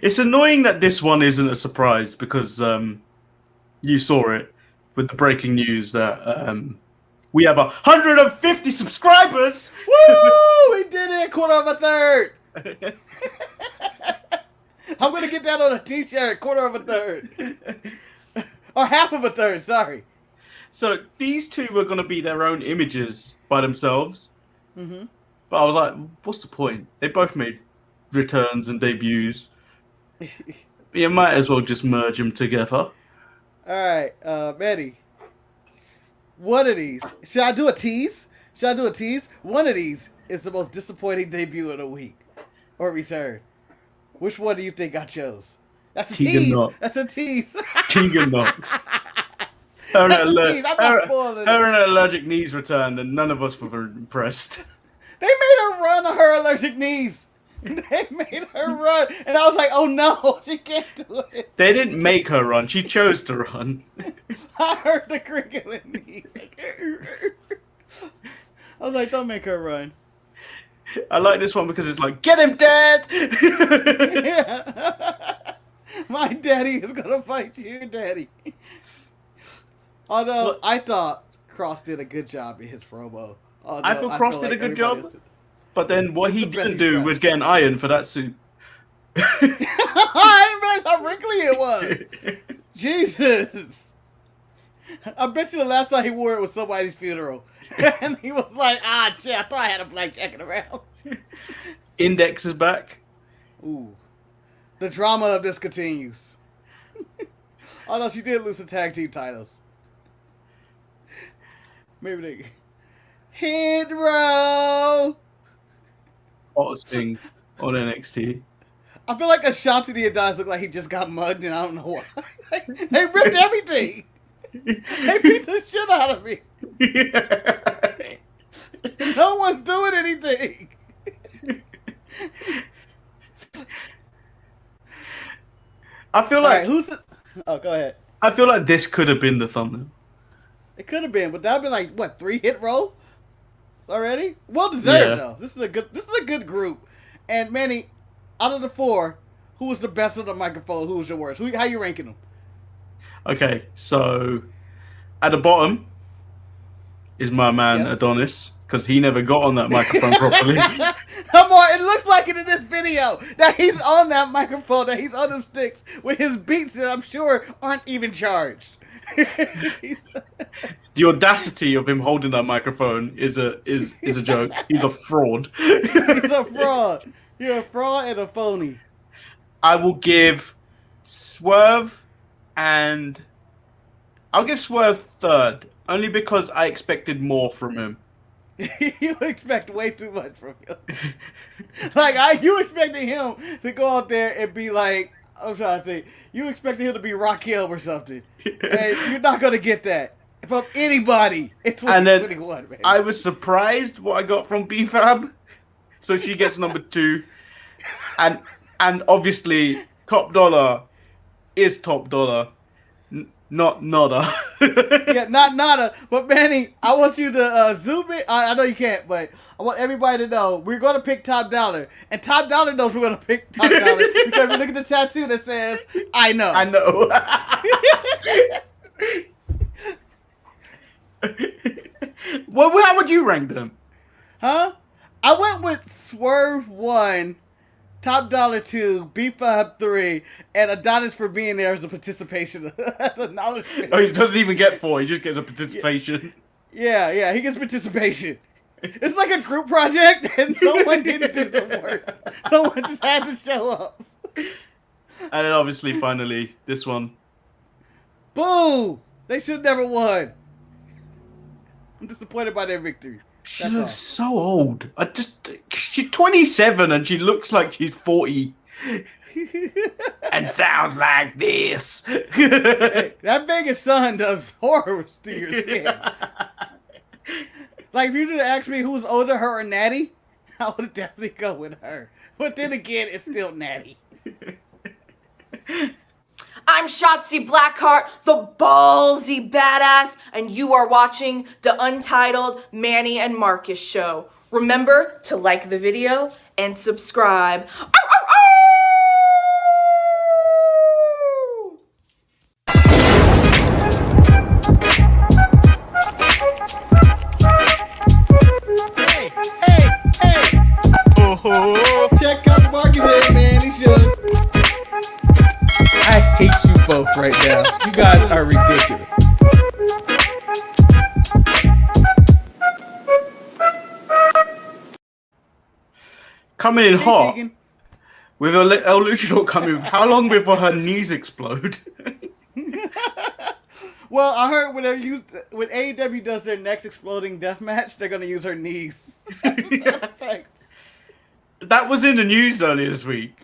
It's annoying that this one isn't a surprise because you saw it with the breaking news that we have 150 subscribers. Woo! We did it! Quarter of a third! I'm gonna get that on a t-shirt. Quarter of a third. Or half of a third, sorry. So these two were going to be their own images by themselves. Mm-hmm. But I was like, what's the point? They both made returns and debuts. You might as well just merge them together. Alright, Manny. One of these. Should I do a tease? One of these is the most disappointing debut of the week. Or return. Which one do you think I chose? That's a Tegan tease. Knox. That's a tease. Tegan Knox. Her and her allergic knees returned, and none of us were impressed. They made her run on her allergic knees. They made her run. And I was like, oh no, she can't do it. They didn't make her run. She chose to run. I heard the crinkling knees. I was like, don't make her run. I like this one because it's like, get him, Dad! Yeah. My daddy is going to fight you, Daddy. Although, Look, I thought Cross did a good job in his promo. I thought Cross did a good job, but then what he didn't do was get an iron for that suit. I didn't realize how wrinkly it was. Jesus. I bet you the last time he wore it was somebody's funeral. And he was like, shit, I thought I had a black jacket around. Index is back. Ooh. The drama of this continues. Although she did lose the tag team titles. Maybe they... Hit row! Hottest thing on NXT. I feel like Ashanti the Adonis looked like he just got mugged and I don't know why. They ripped everything. They beat the shit out of me. No one's doing anything. I feel like Oh, go ahead. I feel like this could have been the thumbnail. It could have been, but that'd be like what, 3 hit roll already? Well deserved though. This is a good group. And Manny, out of the 4, who was the best of the microphone? Who was your worst? How you ranking them? Okay, so at the bottom is my man Adonis, because he never got on that microphone properly. Come on, it looks like it in this video that he's on that microphone, that he's on them sticks with his beats that I'm sure aren't even charged. The audacity of him holding that microphone is a joke. He's a fraud. He's a fraud. You're a fraud and a phony. I will give Swerve I'll give Swerve 3rd, only because I expected more from him. You expect way too much from him. You expected him to go out there and be like, I'm trying to think, you expected him to be Raquel or something. And you're not going to get that from anybody in 2021, man. I was surprised what I got from B-Fab. So she gets number 2. And obviously, top dollar is top dollar. Not nada. Yeah, not nada. But Manny, I want you to zoom in. I know you can't, but I want everybody to know we're going to pick Top Dollar, and Top Dollar knows we're going to pick Top Dollar because we look at the tattoo that says "I know." I know. Well, how would you rank them? Huh? I went with Swerve 1. Top Dollar 2, B-Fab 3, and Adonis for being there as a participation. As acknowledgement. Oh, he doesn't even get 4. He just gets a participation. Yeah, he gets participation. It's like a group project, and someone didn't do the work. Someone just had to show up. And then obviously, finally, this one. Boo! They should have never won. I'm disappointed by their victory. She looks so old. She's 27 and she looks like she's 40. And sounds like this. Hey, that Vegas sun does horrors to your skin. Like, if you were to ask me who's older, her or Natty, I would definitely go with her. But then again, it's still Natty. I'm Shotzi Blackheart, the ballsy badass, and you are watching the Untitled Manny and Marcus show. Remember to like the video and subscribe. Ow, ow, ow! right now. You guys are ridiculous. Coming in hot. Tegan. With El Luchador coming, how long before her knees explode? Well, I heard when AEW does their next exploding death match, they're gonna use her knees. That was in the news earlier this week.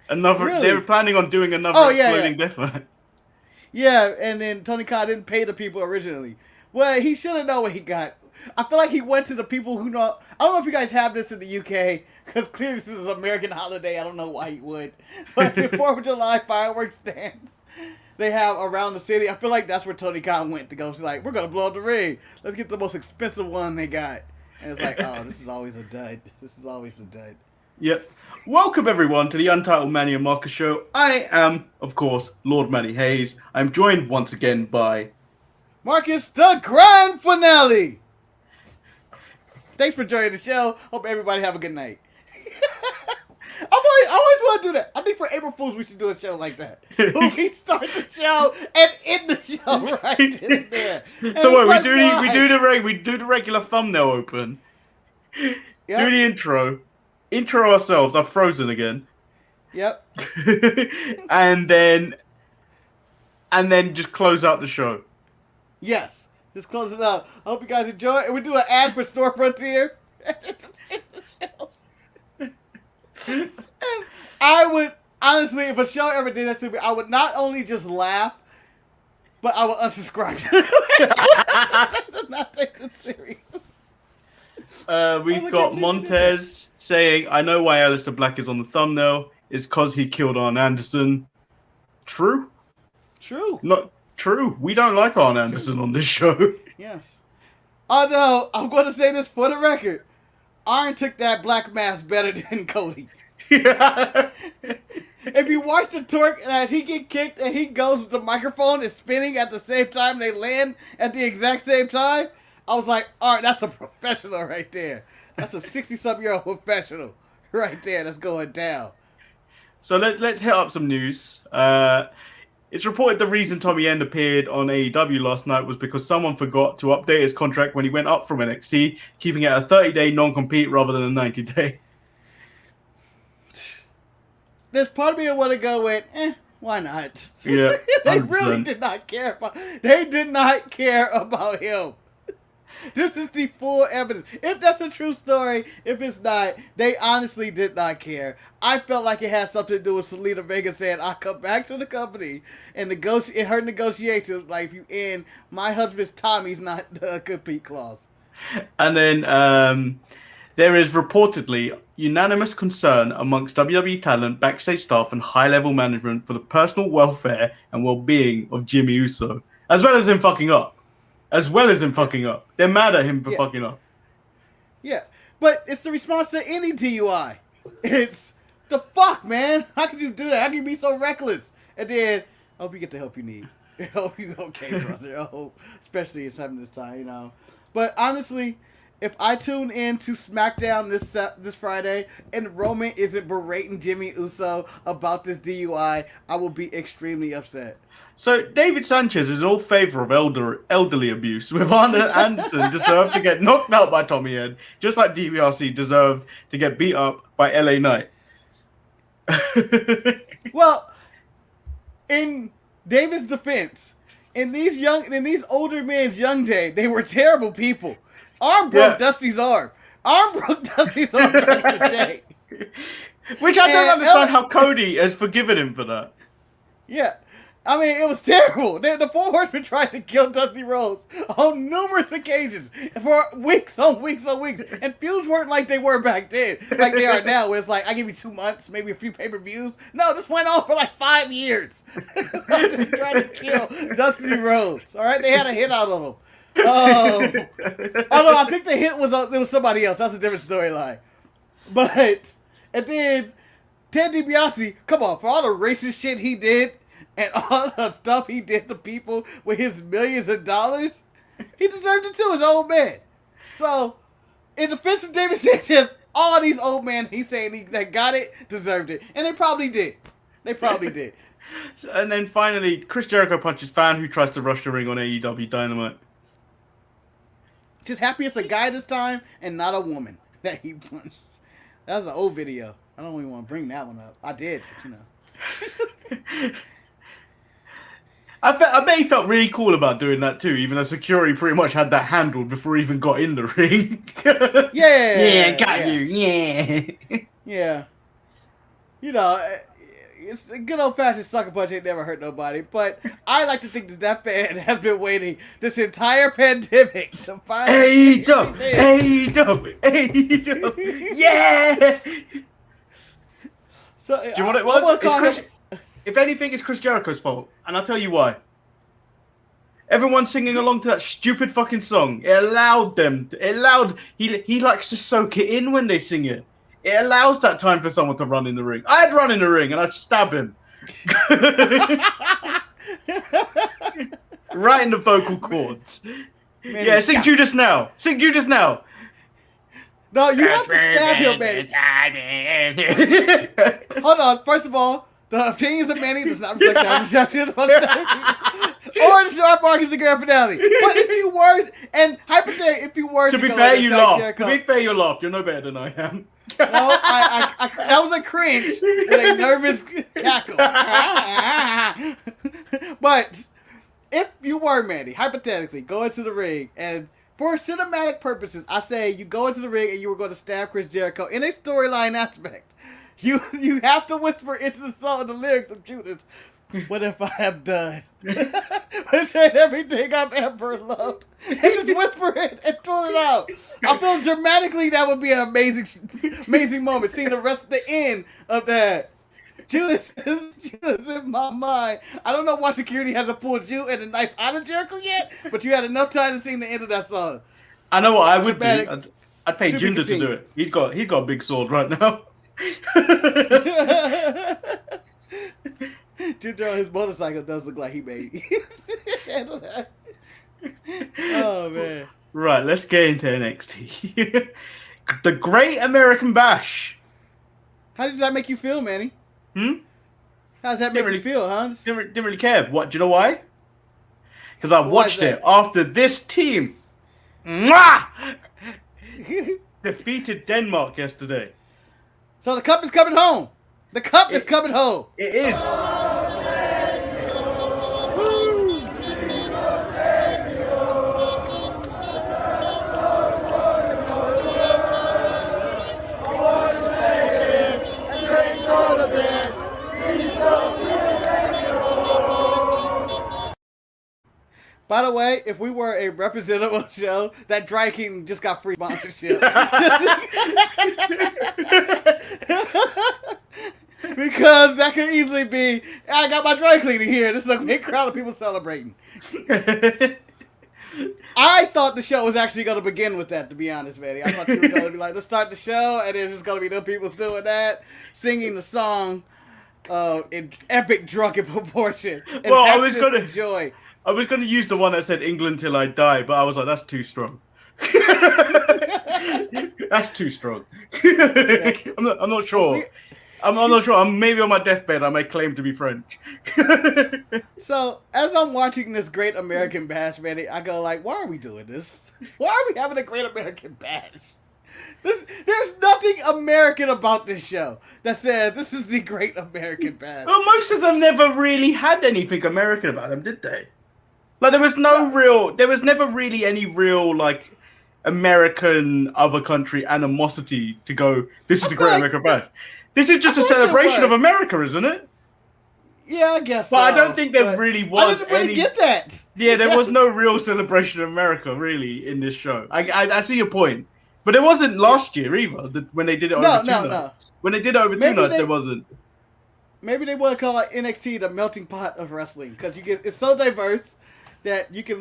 Really? They were planning on doing another exploding death match. Yeah, and then Tony Khan didn't pay the people originally. Well, he should have known what he got. I feel like he went to the people who know. I don't know if you guys have this in the UK, because clearly this is an American holiday. I don't know why he would. But the 4th of July fireworks stands they have around the city, I feel like that's where Tony Khan went to go. She's like, we're going to blow up the ring. Let's get the most expensive one they got. And it's like, oh, this is always a dud. This is always a dud. Yep. Welcome, everyone, to the Untitled Manny and Marcus show. I am, of course, Lord Manny Hayes. I'm joined once again by... Marcus, the grand finale! Thanks for joining the show. Hope everybody have a good night. I always want to do that. I think for April Fools, we should do a show like that. We start the show and end the show right in there. And so what? like, We do the regular thumbnail open. Yep. Do the intro. Intro ourselves. I've frozen again. Yep. and then just close out the show. Yes. Just close it up. I hope you guys enjoy it. And we do an ad for Storefronts here. And I would, honestly, if a show ever did that to me, I would not only just laugh, but I would unsubscribe to it. I would not take it serious. We've got Montez saying, I know why Aleister Black is on the thumbnail. It's because he killed Arn Anderson. True? True. Not true. We don't like Arn Anderson on this show. Yes. Although, I'm going to say this for the record. Arn took that black mask better than Cody. Yeah. If you watch the torque and as he get kicked and he goes, the microphone is spinning at the same time, they land at the exact same time, I was like, all right, that's a professional right there. That's a 60-something-year-old professional right there that's going down. So let's hit up some news. It's reported the reason Tommy End appeared on AEW last night was because someone forgot to update his contract when he went up from NXT, keeping it a 30-day non-compete rather than a 90-day. There's part of me that want to go with, why not? Yeah, 100%. They really did not care about. They did not care about him. This is the full evidence. If that's a true story, if it's not, they honestly did not care. I felt like it had something to do with Selena Vega saying, I'll come back to the company and in her negotiations, like, if you end, my husband's Tommy's not the compete clause. And then there is reportedly unanimous concern amongst WWE talent, backstage staff, and high-level management for the personal welfare and well-being of Jimmy Uso, as well as him fucking up. They're mad at him for fucking up. Yeah, but it's the response to any DUI. It's the fuck, man. How could you do that? How can you be so reckless? And then, I hope you get the help you need. I hope you're okay, brother. I hope, especially it's happening this time, you know. But honestly, if I tune in to SmackDown this Friday and Roman isn't berating Jimmy Uso about this DUI, I will be extremely upset. So David Sanchez is in all favor of elderly abuse, with Arn Anderson deserved to get knocked out by Tommy End, just like DiBiase deserved to get beat up by LA Knight. Well, in David's defense, in these older men's young day, they were terrible people. Arn broke Dusty's arm. Arn broke Dusty's arm back in the day. Which I don't understand how Cody has forgiven him for that. Yeah. I mean, it was terrible. The Four Horsemen tried to kill Dusty Rhodes on numerous occasions for weeks on weeks on weeks. And feuds weren't like they were back then, like they are now, where it's like, I give you 2 months, maybe a few pay-per-views. No, this went on for like 5 years. They tried to kill Dusty Rhodes. All right? They had a hit out of him. Although I think the hit was somebody else. That's a different storyline. But, and then Ted DiBiase, come on, for all the racist shit he did, and all the stuff he did to people with his millions of dollars, he deserved it too, his old man. So, in defense of David Sanchez, all these old men he's saying that got it, deserved it. And they probably did. They probably did. And then finally, Chris Jericho punches fan who tries to rush the ring on AEW Dynamite. Just happy it's a guy this time and not a woman that he punched. That was an old video. I don't even want to bring that one up. I did, but I bet he felt really cool about doing that too, even though security pretty much had that handled before he even got in the ring. Yeah, you, yeah. Yeah. You know, it's a good old-fashioned sucker punch ain't never hurt nobody, but I like to think that that fan has been waiting this entire pandemic to find AEW, yeah! So, Do you know what it was? If anything, it's Chris Jericho's fault, and I'll tell you why. Everyone singing along to that stupid fucking song. It allowed them. He likes to soak it in when they sing it. It allows that time for someone to run in the ring. I'd run in the ring and I'd stab him. Right in the vocal cords. Man, yeah, sing Judas now. Sing Judas now. No, you have to stab him, man. Hold on. First of all, the opinions of Manny does not reflect that. Or the sharp mark is the grand finale. But if you were, and hypothetically, if you were to be fair, you laughed. To be fair, you laughed. You're no better than I am. No, that was a cringe with a nervous cackle. But if you were Manny, hypothetically, go into the ring, and for cinematic purposes, I say you go into the ring and you were going to stab Chris Jericho in a storyline aspect. You have to whisper into the song the lyrics of Judas. What if I have done? Betrayed everything I've ever loved. And just whisper it and pull it out. I feel dramatically that would be an amazing moment. Seeing the end of that. Judas is in my mind. I don't know why security hasn't pulled you and a knife out of Jericho yet, but you had enough time to sing the end of that song. I know what I would do. I'd pay Jinder to do it. He's got a big sword right now. Ginger on his motorcycle does look like he made. Oh man! Right, let's get into NXT. The Great American Bash. How did that make you feel, Manny? How does that make you feel, huh? Didn't really care. What? Do you know why? Because I watched it after this team defeated Denmark yesterday. So the cup is coming home. The cup is coming home. It is. By the way, if we were a representative show, that Dry King just got free sponsorship. Because that could easily be, I got my dry cleaning here. This is a big crowd of people celebrating. I thought the show was actually going to begin with that, to be honest, Manny. I thought you were going to be like, let's start the show, and there's just going to be no people doing that, singing the song in epic drunken proportion. Well, I was going to enjoy. I was going to use the one that said England till I die, but I was like, that's too strong. That's too strong. I'm not sure. I'm not sure. I'm maybe on my deathbed. I may claim to be French. So, as I'm watching this Great American Bash, Manny, I go like, why are we doing this? Why are we having a Great American Bash? There's nothing American about this show that says this is the Great American Bash. Well, most of them never really had anything American about them, did they? Like, there was never really any real, like, American other country animosity to go, this is the Great American Bash. This is just a celebration of America, isn't it? Yeah, I guess but so. I don't think there really was I didn't really get that. Yeah, there was no real celebration of America, really, in this show. I see your point. But it wasn't last year, either, when they did it over two nights. When they did it over 2 nights, there wasn't. Maybe they want to call it NXT the melting pot of wrestling, because it's so diverse that you can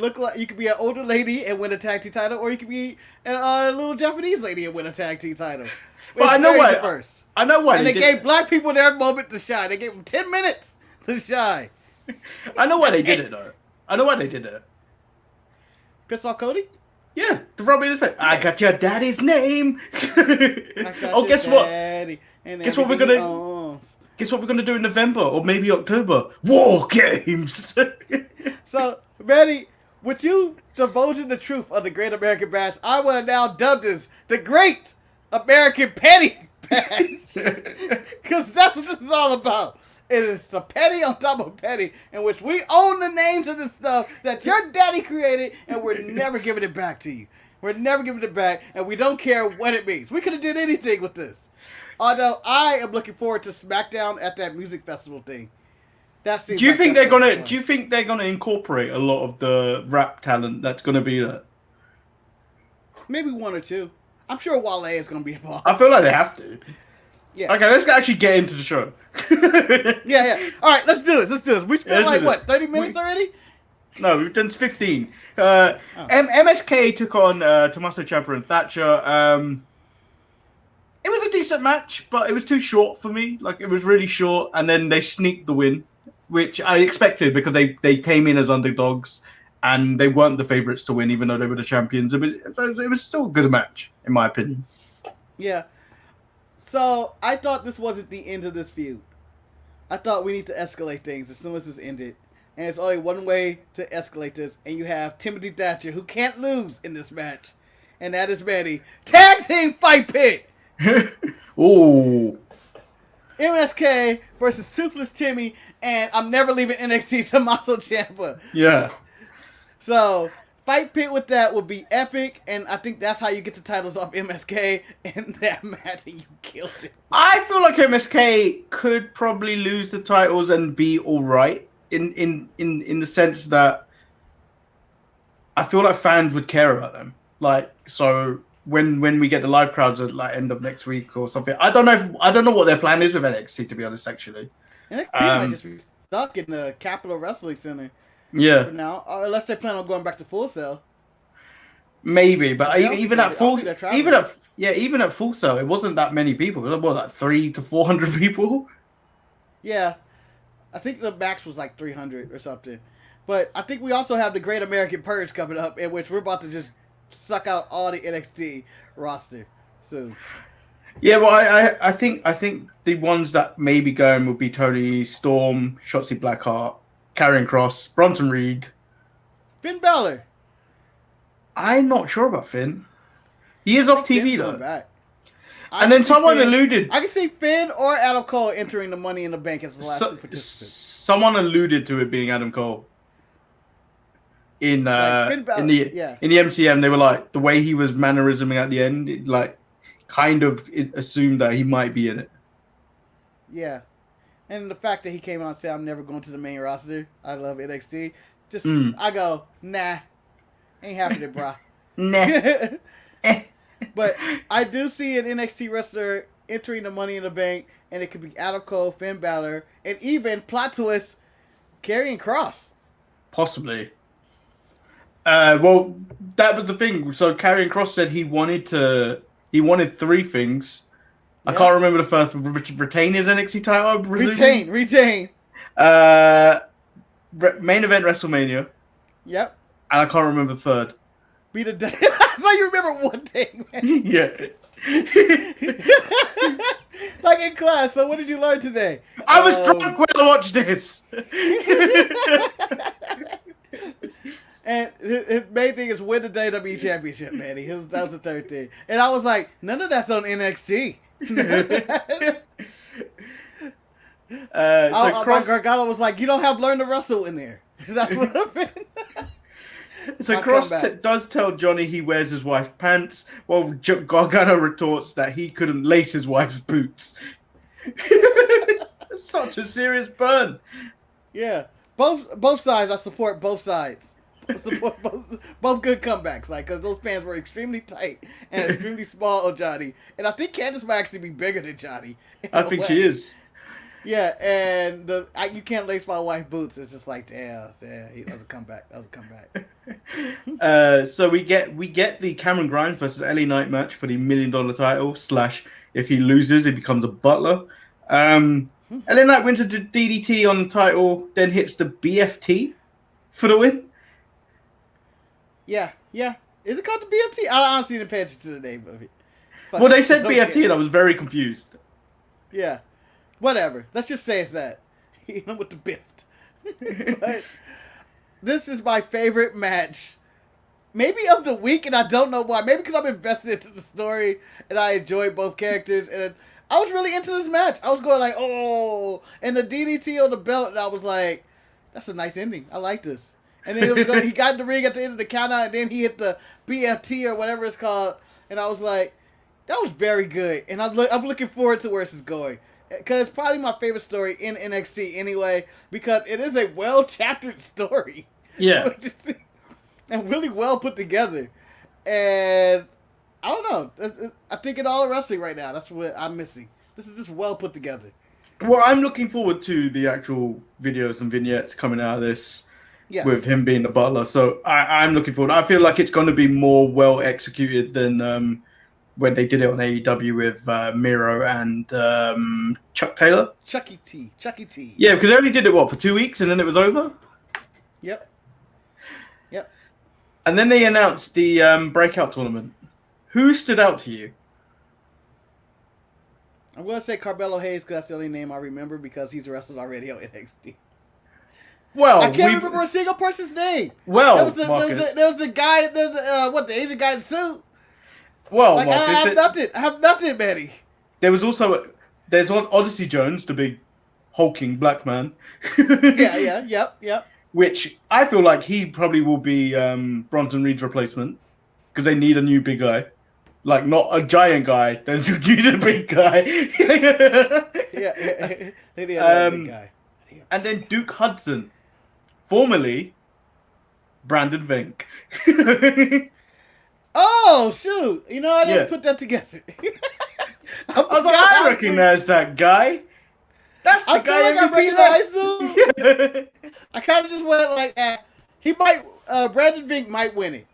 be an older lady and win a tag team title, or you can be a little Japanese lady and win a tag team title. But I know why. Diverse. I know why. And they gave black people their moment to shine. They gave them 10 minutes to shine. I know why they did it, though. I know why they did it. Piss off Cody? Yeah, to rub me in the face. I got your daddy's name. Oh, guess what? Guess what we're gonna? guess what we're gonna do in November or maybe October? War Games. So, Manny, with you divulging the truth of the Great American Bash, I will now dub this the Great American Petty Bash. Because that's what this is all about. It is the petty on top of petty, in which we own the names of the stuff that your daddy created, and we're never giving it back to you. We're never giving it back, and we don't care what it means. We could have did anything with this. Although I am looking forward to SmackDown at that music festival thing. That seems Do you like think that's they're gonna? fun. Do you think they're gonna incorporate a lot of the rap talent that's gonna be there? Maybe one or two. I'm sure Wale is going to be involved. I feel like they have to. Yeah. Okay, let's actually get into the show. Yeah. All right, let's do this. We spent Let's do this. 30 minutes already? No, we've done 15. MSK took on Tommaso Ciampa and Thatcher. It was a decent match, but it was too short for me. Like, it was really short, and then they sneaked the win, which I expected because they came in as underdogs, and they weren't the favourites to win, even though they were the champions. It was still a good match, in my opinion. Yeah. So, I thought this wasn't the end of this feud. I thought we need to escalate things as soon as this ended. And it's only one way to escalate this, and you have Timothy Thatcher, who can't lose in this match. And that is Manny. Tag Team Fight Pit! Ooh. MSK versus Toothless Timmy, and I'm never leaving NXT Tommaso Ciampa. Yeah. So, Fight Pit with that would be epic, and I think that's how you get the titles off MSK in that match, and you killed it. I feel like MSK could probably lose the titles and be all right in the sense that I feel like fans would care about them. Like, so when we get the live crowds at like end of next week or something, I don't know what their plan is with NXT, to be honest. Actually, NXT might just be stuck in the Capitol Wrestling Center. Yeah. For now, unless they plan on going back to Full Sail. Maybe, but Yeah, even at Full, they're traveling. even at Full Sail, it wasn't that many people. It was like 300 to 400 people. Yeah, I think the max was like 300 or something. But I think we also have the Great American Purge coming up, in which we're about to just suck out all the NXT roster soon. Yeah, well, I think the ones that may be going will be Tony Storm, Shotzi Blackheart, Karrion Kross, Bronson Reed. Finn Balor. I'm not sure about Finn. He is off TV Finn's though. going back. And then someone alluded. I can see Finn or Adam Cole entering the Money in the Bank as the last two participants. Someone alluded to it being Adam Cole. In Finn Balor, in the MCM, they were like the way he was mannerisming at the end, it, like kind of assumed that he might be in it. Yeah. And the fact that he came out and said, I'm never going to the main roster. I love NXT. Just, I go, nah. Ain't happening, brah. Nah. But I do see an NXT wrestler entering the Money in the Bank, and it could be Adam Cole, Finn Balor, and even, plot twist, Karrion Kross. Possibly. Well, that was the thing. So Karrion Kross said he wanted 3 things. I can't remember the first. Retain his NXT title. I presume? Retain. Main event WrestleMania. Yep. And I can't remember the third. Be the day. I thought you remember one thing, man. Yeah. Like in class. So what did you learn today? I was drunk when I watched this. And his main thing is win the WWE Championship, Manny. That was the third thing. And I was like, none of that's on NXT. Gargano was like, you don't have Learn to Wrestle in there. That's what I've been. So Kross does tell Johnny he wears his wife's pants, while Gargano retorts that he couldn't lace his wife's boots. Such a serious burn. Yeah. Both sides, I support both sides. I support both good comebacks, like, because those pants were extremely tight and extremely small on Johnny. And I think Candice might actually be bigger than Johnny. I think she is. Yeah, and you can't lace my wife boots. It's just like, damn, that was a comeback. So we get the Cameron Grimes versus LA Knight match for the $1 million title. / if he loses, he becomes a butler. LA Knight wins a DDT on the title, then hits the BFT for the win. Yeah. Is it called the BFT? I honestly didn't pay attention to the name of it. Well, they said BFT, and I was very confused. Yeah. Whatever. Let's just say it's that. Hit him with the bift. But this is my favorite match. Maybe of the week, and I don't know why. Maybe because I'm invested into the story, and I enjoy both characters, and I was really into this match. I was going like, oh, and the DDT on the belt, and I was like, that's a nice ending. I like this. And then he got in the ring at the end of the countout, and then he hit the BFT or whatever it's called, and I was like, that was very good. And I'm looking forward to where this is going. Because it's probably my favorite story in NXT anyway, because it is a well-chaptered story. Yeah. And really well put together. And I don't know. I think in all wrestling right now, that's what I'm missing. This is just well put together. Well, I'm looking forward to the actual videos and vignettes coming out of this with him being the butler. So I'm looking forward. I feel like it's going to be more well executed than when they did it on AEW with Miro and Chuck Taylor. Chucky T. Yeah, because they only did it, for 2 weeks and then it was over? Yep. And then they announced the breakout tournament. Who stood out to you? I'm going to say Carmelo Hayes because that's the only name I remember because he's wrestled already on NXT. Well, I can't remember a single person's name. Well, there was a guy, the Asian guy in the suit. Well, like, Marcus, I have nothing, Manny. There's on Odyssey Jones, the big hulking black man. Yep. Which I feel like he probably will be Bronson Reed's replacement because they need a new big guy, like not a giant guy. They need a big guy. They need a big guy. And then Duke Hudson, formerly Brandon Vink. Oh shoot! You know I didn't put that together. I was like, I recognize that guy. That's the guy I recognized him. I kind of just went like, he might, Brandon Vink might win it.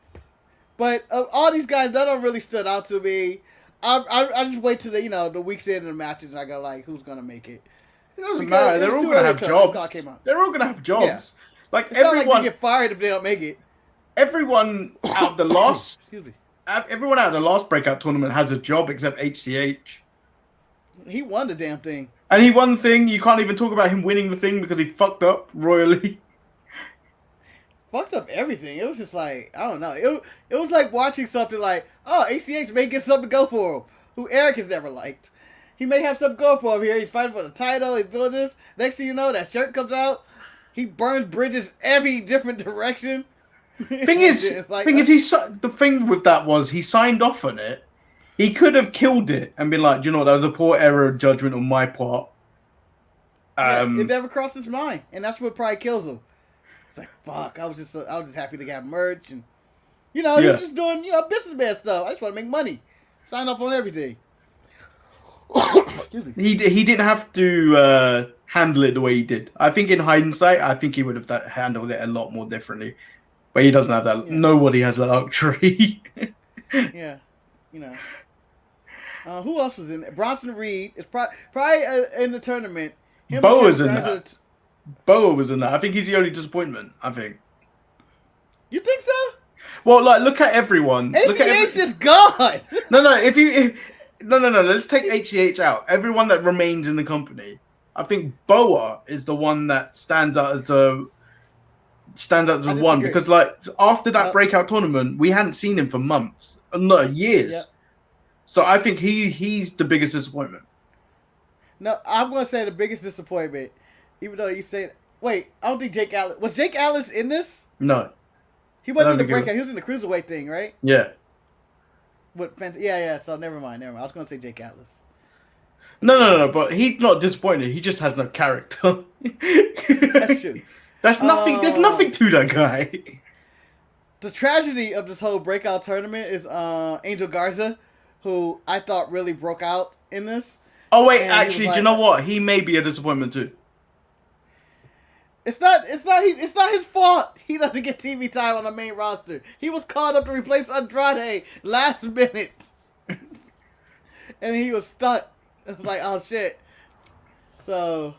But all these guys, that don't really stood out to me. I just wait till the week's end of the matches and I go like, who's gonna make it? It doesn't matter. They're all gonna have jobs. They're all gonna have jobs. Yeah. Like it's everyone not like they get fired if they don't make it. Everyone out the last, everyone out of the last breakout tournament has a job except HCH. He won the damn thing. And he won the thing. You can't even talk about him winning the thing because he fucked up royally. Fucked up everything. It was just like, I don't know. It was like watching something like, oh, ACH may get something to go for him, who Eric has never liked. He may have something going for him here. He's fighting for the title. He's doing this. Next thing you know, that shirt comes out. He burns bridges every different direction. The thing is, the thing with that was he signed off on it. He could have killed it and been like, that was a poor error of judgment on my part. It never crossed his mind, and that's what probably kills him. It's like, fuck. I was just happy to get merch, and he was just doing businessman stuff. I just want to make money. Sign up on everything. Excuse me. He didn't have to handle it the way he did. I think in hindsight, I think he would have handled it a lot more differently. But he doesn't have that. Yeah. Nobody has that luxury. Yeah, who else was in there? Bronson Reed is probably in the tournament. Boa was in that. Boa was in that. I think he's the only disappointment. I think. You think so? Well, look at everyone. HCH is gone. No. No. Let's take HCH out. Everyone that remains in the company. I think Boa is the one that stands out as the one because after that breakout tournament, we hadn't seen him for months, no years. Yep. So I think he's the biggest disappointment. No, I'm gonna say the biggest disappointment, even though you say, wait, I don't think Jake Atlas was Jake Atlas in this. No, he wasn't in the breakout. He was in the cruiserweight thing, right? Yeah. Yeah. So never mind. I was gonna say Jake Atlas. No. But he's not disappointed. He just has no character. That's true. That's nothing. There's nothing to that guy. The tragedy of this whole breakout tournament is Angel Garza, who I thought really broke out in this. Oh wait, actually, do you know what? He may be a disappointment too. It's not his fault. He doesn't get TV time on the main roster. He was called up to replace Andrade last minute, and he was stuck. It's like, oh shit. So,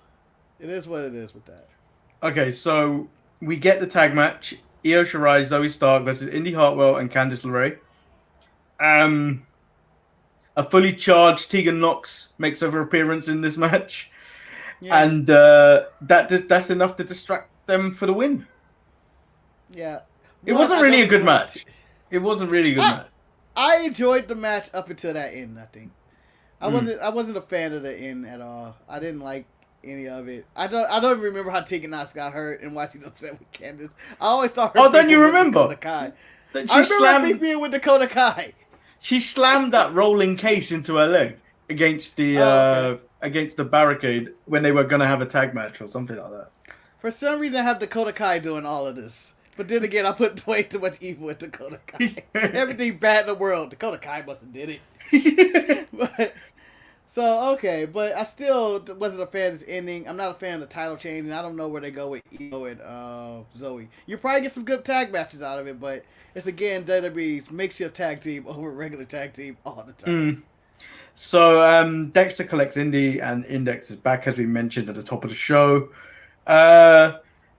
it is what it is with that. Okay, so we get the tag match: Io Shirai, Zoe Stark versus Indy Hartwell and Candice LeRae. A fully charged Tegan Nox makes her appearance in this match. Yeah. And that's enough to distract them for the win. Yeah. It One, wasn't I really don't a good agree. match. It wasn't really a good match. I enjoyed the match up until that end. I think I Mm. wasn't a fan of the end at all. I didn't like any of it. I don't even remember how Tegan Knox got hurt and why she's upset with Candice. I always thought. Oh, don't beef you was with remember? Dakota Kai. That I remember her being with Dakota Kai. she slammed that rolling case into her leg against the Okay. against the barricade when they were gonna have a tag match or something like that. For some reason, I have Dakota Kai doing all of this. But then again, I put way too much evil with Dakota Kai. Everything bad in the world, Dakota Kai must have did it. But so okay, but I still wasn't a fan of this ending. I'm not a fan of the title change, and I don't know where they go with Io and Zoe. You probably get some good tag matches out of it, but it's again WWE's makeshift tag team over regular tag team all the time. So Dexter collects Indy, and Index is back as we mentioned at the top of the show.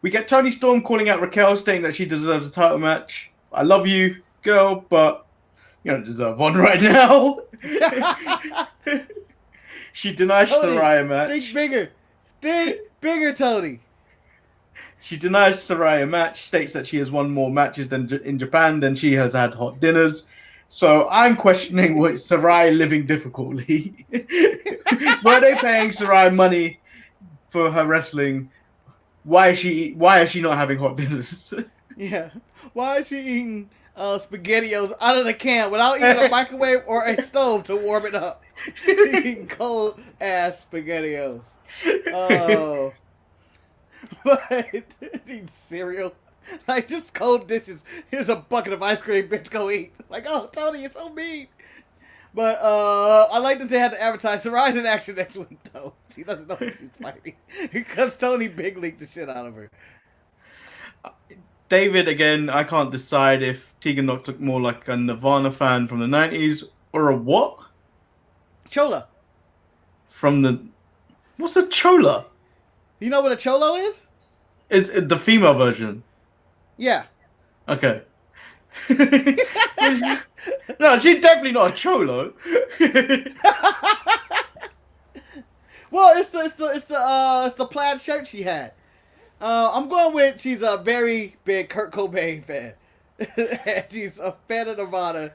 We get Tony Storm calling out Raquel, saying that she deserves a title match. I love you, girl, but you don't deserve one right now. She denies Tony, Saraya match. Think bigger, Tony. She denies Saraya match, states that she has won more matches than in Japan than she has had hot dinners. So I'm questioning what Saraya living difficultly. Were they paying Saraya money for her wrestling? Why is she not having hot dinners? Yeah. Why is she eating SpaghettiOs out of the can without even a microwave or a stove to warm it up? Eating cold ass SpaghettiOs. Oh. But eating cereal. Like just cold dishes. Here's a bucket of ice cream, bitch, go eat. Like, oh Tony, you're so mean. But I like that they had to advertise Sarai's in action next week though. She doesn't know who she's fighting. Because Tony big leaked the shit out of her. David, again, I can't decide if Tegan Knox looked more like a Nirvana fan from the 90s or a what? Chola. What's a Chola? You know what a Cholo is? Is it the female version? Yeah. Okay. No, she's definitely not a Cholo. Well, it's the plaid shirt she had. I'm going with she's a very big Kurt Cobain fan. And she's a fan of Nirvana,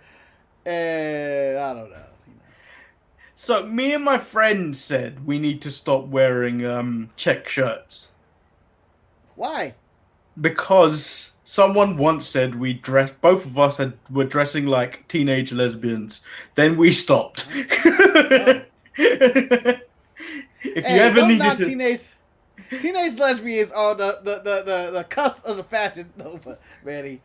and I don't know. So me and my friend said we need to stop wearing check shirts Why? because someone once said both of us were dressing like teenage lesbians. Then we stopped. Oh. If Hey, you ever don't needed knock to, teenage lesbians are the cusp of the fashion nova, Manny.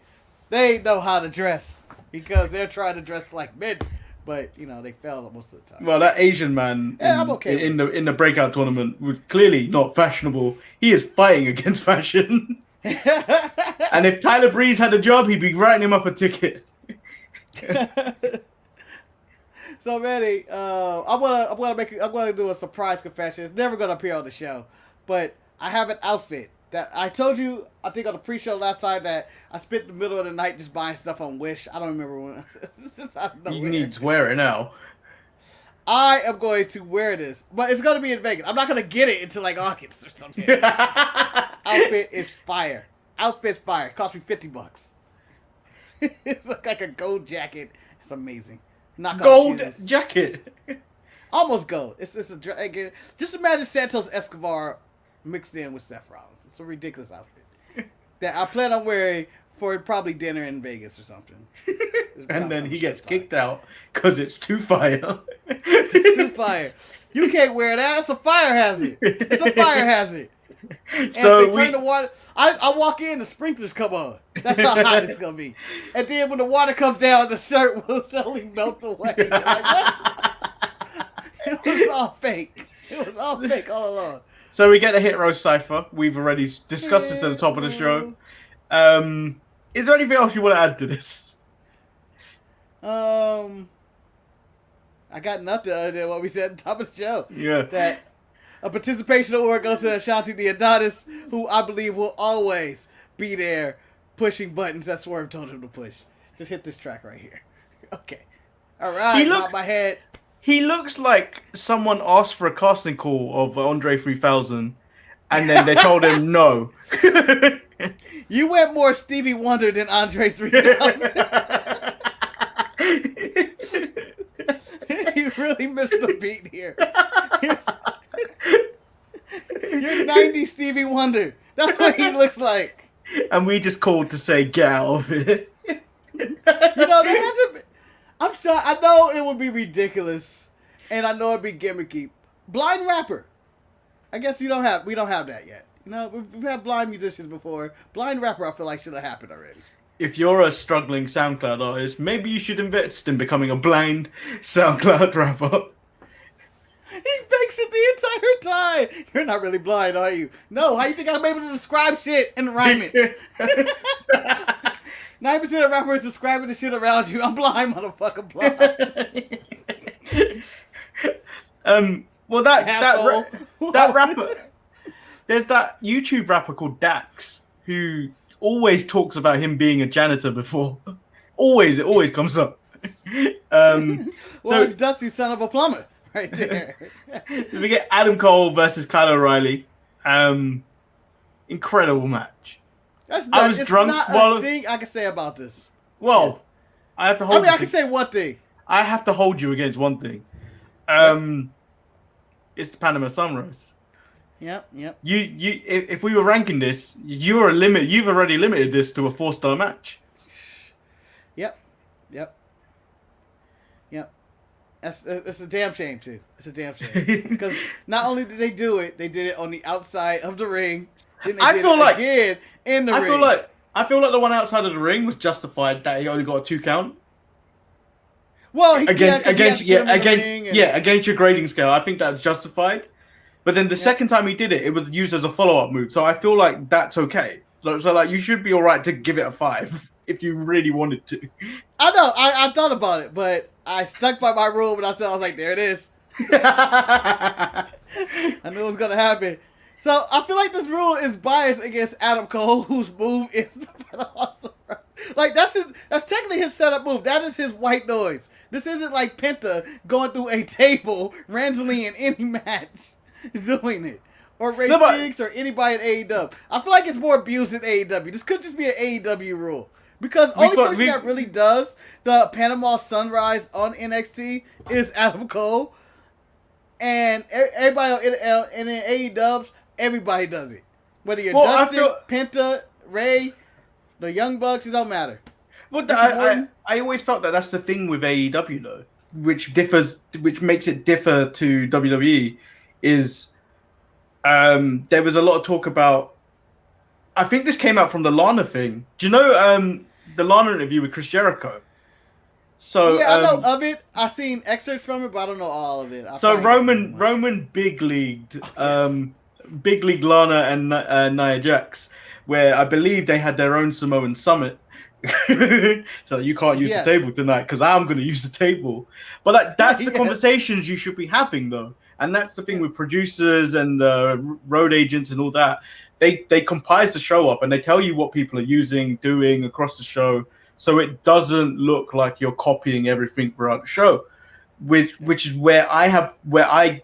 They know how to dress because they're trying to dress like men, but you know they fail most of the time. well, that Asian man Yeah, I'm okay in the breakout tournament was clearly not fashionable. He is fighting against fashion. And if Tyler Breeze had a job, he'd be writing him up a ticket. So Manny, I'm gonna do a surprise confession. It's never gonna appear on the show, but I have an outfit that I told you. I think on the pre-show last time that I spent the middle of the night just buying stuff on Wish. I don't remember when. It's just out of You nowhere. need to wear it now. I am going to wear this, but it's gonna be in Vegas. I'm not gonna get it until like August or something. Outfit is fire. Outfit's fire. It cost me $50. It's like a gold jacket. It's amazing. Knockoff Gold shoes. jacket. Almost gold. It's just imagine Santos Escobar mixed in with Seth Rollins. It's a ridiculous outfit that I plan on wearing for probably dinner in Vegas or something. And then he gets kicked out because it's too fire. It's too fire. You can't wear that. It's a fire hazard. It's a fire hazard. And So if they turn the water, I walk in, the sprinklers come on. That's how hot it's gonna be. And then when the water comes down, the shirt will totally melt away. You're like, what? It was all fake. It was all fake all along. So we get a hit row cipher. We've already discussed this at the top of the show. Is there anything else you want to add to this? I got nothing other than what we said at the top of the show. Yeah. That a participation award goes to Ashanti the Adonis, who I believe will always be there pushing buttons that Swerve told him to push. Just hit this track right here. Okay. All right. He looked- Bob my head. He looks like someone asked for a casting call of Andre 3000, and then they told him no. You went more Stevie Wonder than Andre 3000. You really missed the beat here. You're 90 Stevie Wonder. That's what he looks like. And we just called to say, get out of it. There hasn't been... I'm sorry. I know it would be ridiculous, and I know it'd be gimmicky. Blind rapper. I guess we don't have that yet. We've had blind musicians before. Blind rapper, I feel like should have happened already. If you're a struggling SoundCloud artist, maybe you should invest in becoming a blind SoundCloud rapper. He fakes it the entire time. You're not really blind, are you? No. How you think I'm able to describe shit and rhyme it? 90% of rappers describing the shit around you. I'm blind, motherfucker, blind. Well, that rapper. There's that YouTube rapper called Dax who always talks about him being a janitor before. It always comes up. Well, it's Dusty, son of a plumber, right there. We get Adam Cole versus Kyle O'Reilly. Incredible match. I was drunk. Not a thing I can say about this. Well, I have to hold. I can say one thing. I have to hold you against one thing. It's the Panama Sunrise. Yep. If we were ranking this, you've already limited this to a 4-star match. Yep. It's a damn shame too. It's a damn shame because not only did they do it, they did it on the outside of the ring. Then they did it again in the ring. I feel like the one outside of the ring was justified that he only got a 2 count. Well, against your grading scale, I think that's justified. But then the second time he did it, it was used as a follow-up move. So I feel like that's okay. So like you should be all right to give it a 5 if you really wanted to. I know. I thought about it, but I stuck by my rule. But I was like, there it is. I knew it was gonna happen. So I feel like this rule is biased against Adam Cole, whose move is the Panama Sunrise. Like that's technically his setup move. That is his white noise. This isn't like Penta going through a table randomly in any match doing it. Or Ray Phoenix or anybody at AEW. I feel like it's more abused than AEW. This could just be an AEW rule. Because only person that really does the Panama Sunrise on NXT is Adam Cole. And everybody in AEW, everybody does it. Whether you're Dustin, Penta, Ray, the Young Bucks, it don't matter. Well, I always felt that that's the thing with AEW though, which makes it differ to WWE, is there was a lot of talk about. I think this came out from the Lana thing. Do you know the Lana interview with Chris Jericho? So yeah, I know of it. I've seen excerpts from it, but I don't know all of it. Roman big leagued Big League Lana and Nia Jax, where I believe they had their own Samoan Summit. So you can't use the table tonight because I'm going to use the table. But that's the conversations you should be having, though. And that's the thing with producers and road agents and all that. They compile the show up and they tell you what people are doing across the show, so it doesn't look like you're copying everything throughout the show. Which is where I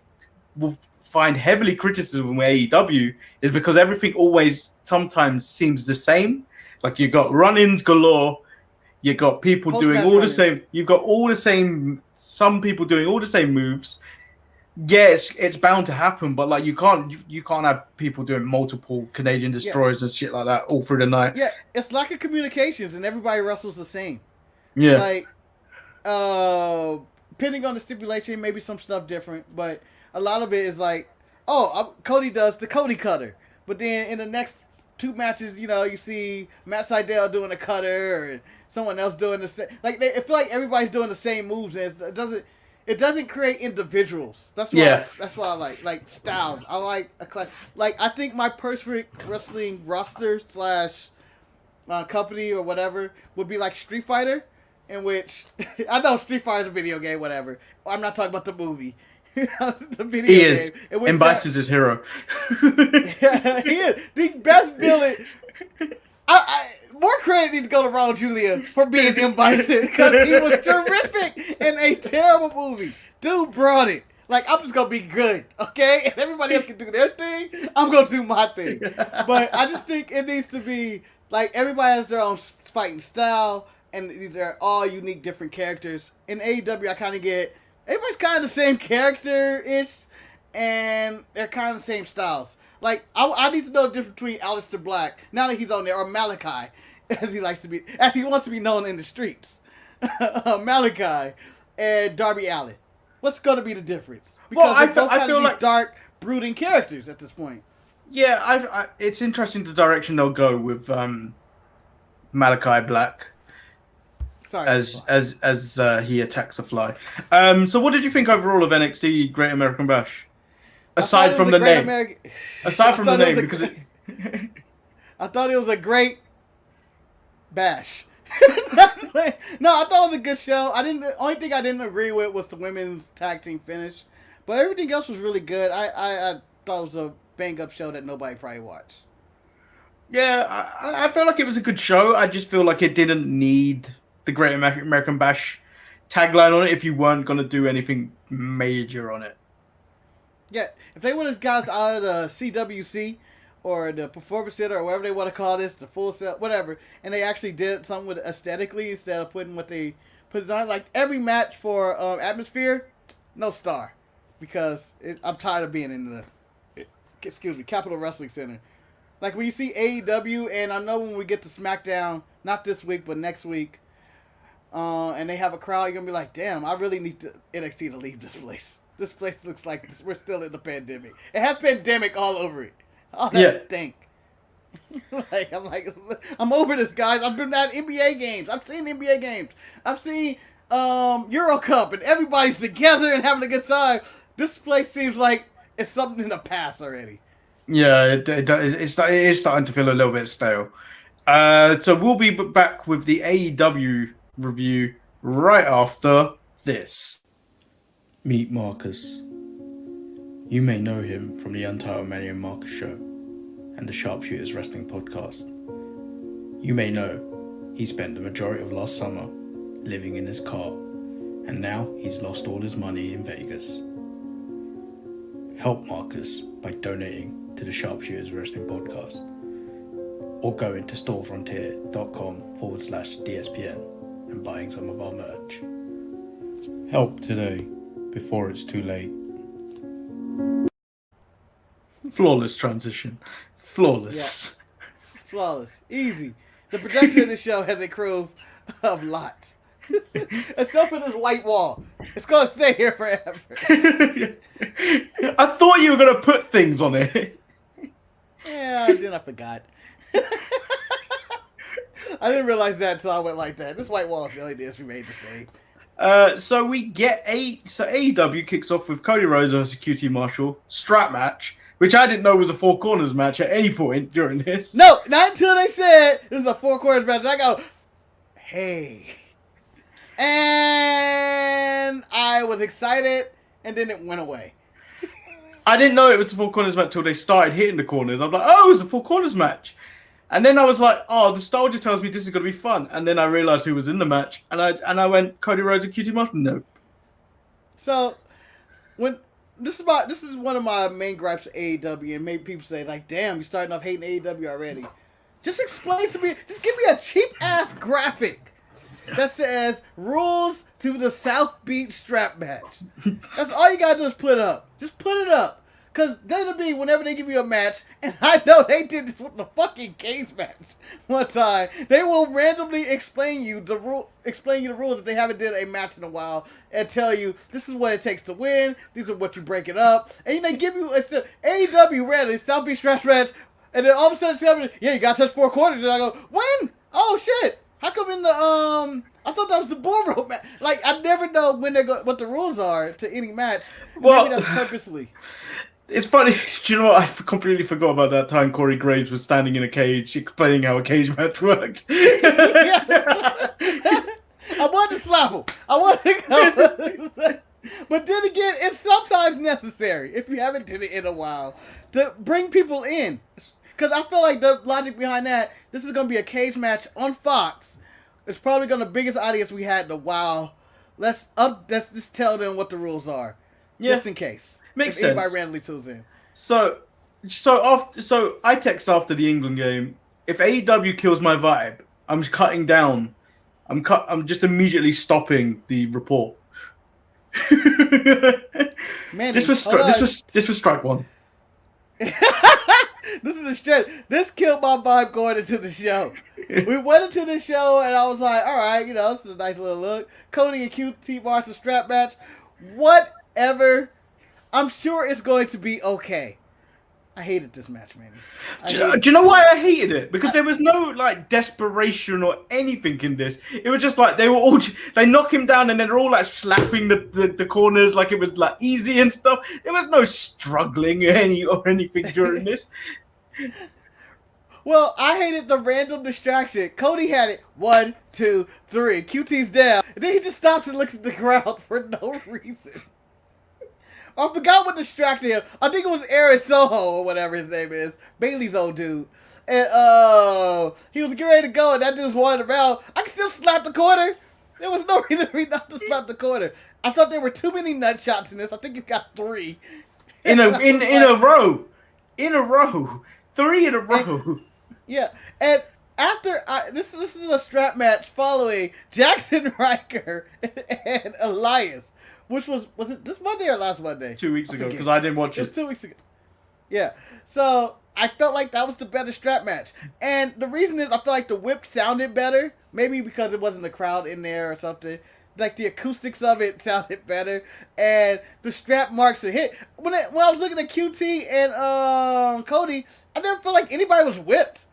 will find heavily criticism with AEW, is because everything always sometimes seems the same. Like you got run-ins galore, you got people doing all the same. You've got all the same. Some people doing all the same moves. Yeah, it's bound to happen, but like you can't have people doing multiple Canadian destroyers and shit like that all through the night. Yeah, it's lack of communications, and everybody wrestles the same. Yeah, like depending on the stipulation, maybe some stuff different, but a lot of it is like, Cody does the Cody cutter, but then in the next 2 matches, you see Matt Sydal doing a cutter or someone else doing the same. Like I feel like everybody's doing the same moves, and it doesn't create individuals. That's why I like styles. I like a class. Like I think my perfect wrestling roster / company or whatever would be like Street Fighter, in which I know Street Fighter's a video game, whatever. I'm not talking about the movie. The video he game. is. And Bison's his hero. Yeah, he is the best villain. More credit needs to go to Raul Julia for being M. Bison, because he was terrific in a terrible movie. Dude brought it. Like, I'm just gonna be good, okay? And everybody else can do their thing. I'm gonna do my thing. But I just think it needs to be like everybody has their own fighting style, and they're all unique, different characters. In AEW, I kind of get everybody's kind of the same character ish, and they're kind of the same styles. Like, I need to know the difference between Aleister Black now that he's on there, or Malakai, as he wants to be known in the streets. Malakai and Darby Allin. What's going to be the difference? Because I feel like dark, brooding characters at this point. Yeah, it's interesting the direction they'll go with Malakai Black. Sorry, as he attacks a fly. So what did you think overall of NXT Great American Bash? Aside from the name, because I thought it was a great bash. No, I thought it was a good show. Only thing I didn't agree with was the women's tag team finish, but everything else was really good. I thought it was a bang up show that nobody probably watched. Yeah, I feel like it was a good show. I just feel like it didn't need the Great American Bash tagline on it if you weren't going to do anything major on it. Yeah, if they would have got us out of the CWC or the Performance Center or whatever they want to call this, the Full Set, whatever, and they actually did something with it aesthetically instead of putting what they put on. Like every match for Atmosphere, no star, because I'm tired of being in the Capitol Wrestling Center. Like when you see AEW, and I know when we get to SmackDown, not this week but next week, and they have a crowd, you're gonna be like, damn, I really need NXT to leave this place. This place looks like we're still in the pandemic. It has pandemic all over it. Oh, that stink. I'm over this, guys. I've been at NBA games. I've seen NBA games. I've seen Euro Cup, and everybody's together and having a good time. This place seems like it's something in the past already. Yeah, it is starting to feel a little bit stale. So we'll be back with the AEW review right after this. Meet Marcus. You may know him from the Untitled Manny and Marcus show and the Sharpshooters Wrestling podcast. You may know he spent the majority of last summer living in his car, and now he's lost all his money in Vegas. Help Marcus by donating to the Sharpshooters Wrestling podcast or going to storefrontier.com/DSPN and buying some of our merch. Help today before it's too late. Flawless transition. Flawless. Yeah. Flawless. Easy. The production of the show has a crew of lots. Except for this white wall. It's going to stay here forever. I thought you were going to put things on it. Yeah, then I forgot. I didn't realize that until I went like that. This white wall is the only dance we made to say. So we get AEW kicks off with Cody Rhodes versus QT Marshall strap match, which I didn't know was a four corners match at any point during this. No, not until they said this is a four corners match. I go, hey, and I was excited, and then it went away. I didn't know it was a four corners match until they started hitting the corners. I'm like, oh, it's a four corners match. And then I was like, oh, nostalgia tells me this is going to be fun. And then I realized who was in the match. And I went, Cody Rhodes and QT Marshall? Nope. So, this is one of my main gripes with AEW. And maybe people say, like, damn, you're starting off hating AEW already. Just explain to me, just give me a cheap-ass graphic that says, rules to the South Beach strap match. That's all you got to do is put up. Just put it up. Because that'll be whenever they give you a match, and I know they did this with the fucking cage match one time. They will randomly explain you the rules if they haven't did a match in a while, and tell you this is what it takes to win. These are what you break it up, and they give you it's the AEW rarely South Beach stretch match, and then all of a sudden it's happening. Yeah, you got to touch four corners, and I go, when? Oh shit! How come in the I thought that was the bull rope match. Like I never know when what the rules are to any match. Well, maybe that's purposely. It's funny, do you know what? I completely forgot about that time Corey Graves was standing in a cage explaining how a cage match worked. I wanted to slap him. But then again, it's sometimes necessary, if you haven't did it in a while, to bring people in. Because I feel like the logic behind that, this is going to be a cage match on Fox. It's probably going to be the biggest audience we had in a while. let's just tell them what the rules are, just in case. Makes if anybody sense. randomly tunes in. So I text after the England game. If AEW kills my vibe, I'm just cutting down. I'm just immediately stopping the report. Manny, this was strike one. This is a stretch. This killed my vibe going into the show. We went into the show and I was like, all right, this is a nice little look. Cody and QT Marshall strap match. Whatever. I'm sure it's going to be okay. I hated this match, man. Do you know why I hated it? Because there was no desperation or anything in this. It was just they were all they knock him down and then they're all slapping the corners like it was easy and stuff. There was no struggling or anything during this. Well, I hated the random distraction. Cody had it 1, 2, 3. QT's down, and then he just stops and looks at the crowd for no reason. I forgot what distracted him. I think it was Aaron Soho or whatever his name is. Bailey's old dude. And he was getting ready to go and that dude was wanting around. I can still slap the corner. There was no reason for me not to slap the corner. I thought there were too many nut shots in this. I think you got 3. In a row. In a row. 3 in a row. Yeah. And after this is a strap match following Jackson Riker and Elias. Which was it this Monday or last Monday? 2 weeks ago, because I didn't watch it. It was 2 weeks ago. Yeah. So, I felt like that was the better strap match. And the reason is I feel like the whip sounded better. Maybe because it wasn't a crowd in there or something. The acoustics of it sounded better. And the strap marks a hit. When I was looking at QT and Cody, I never felt like anybody was whipped.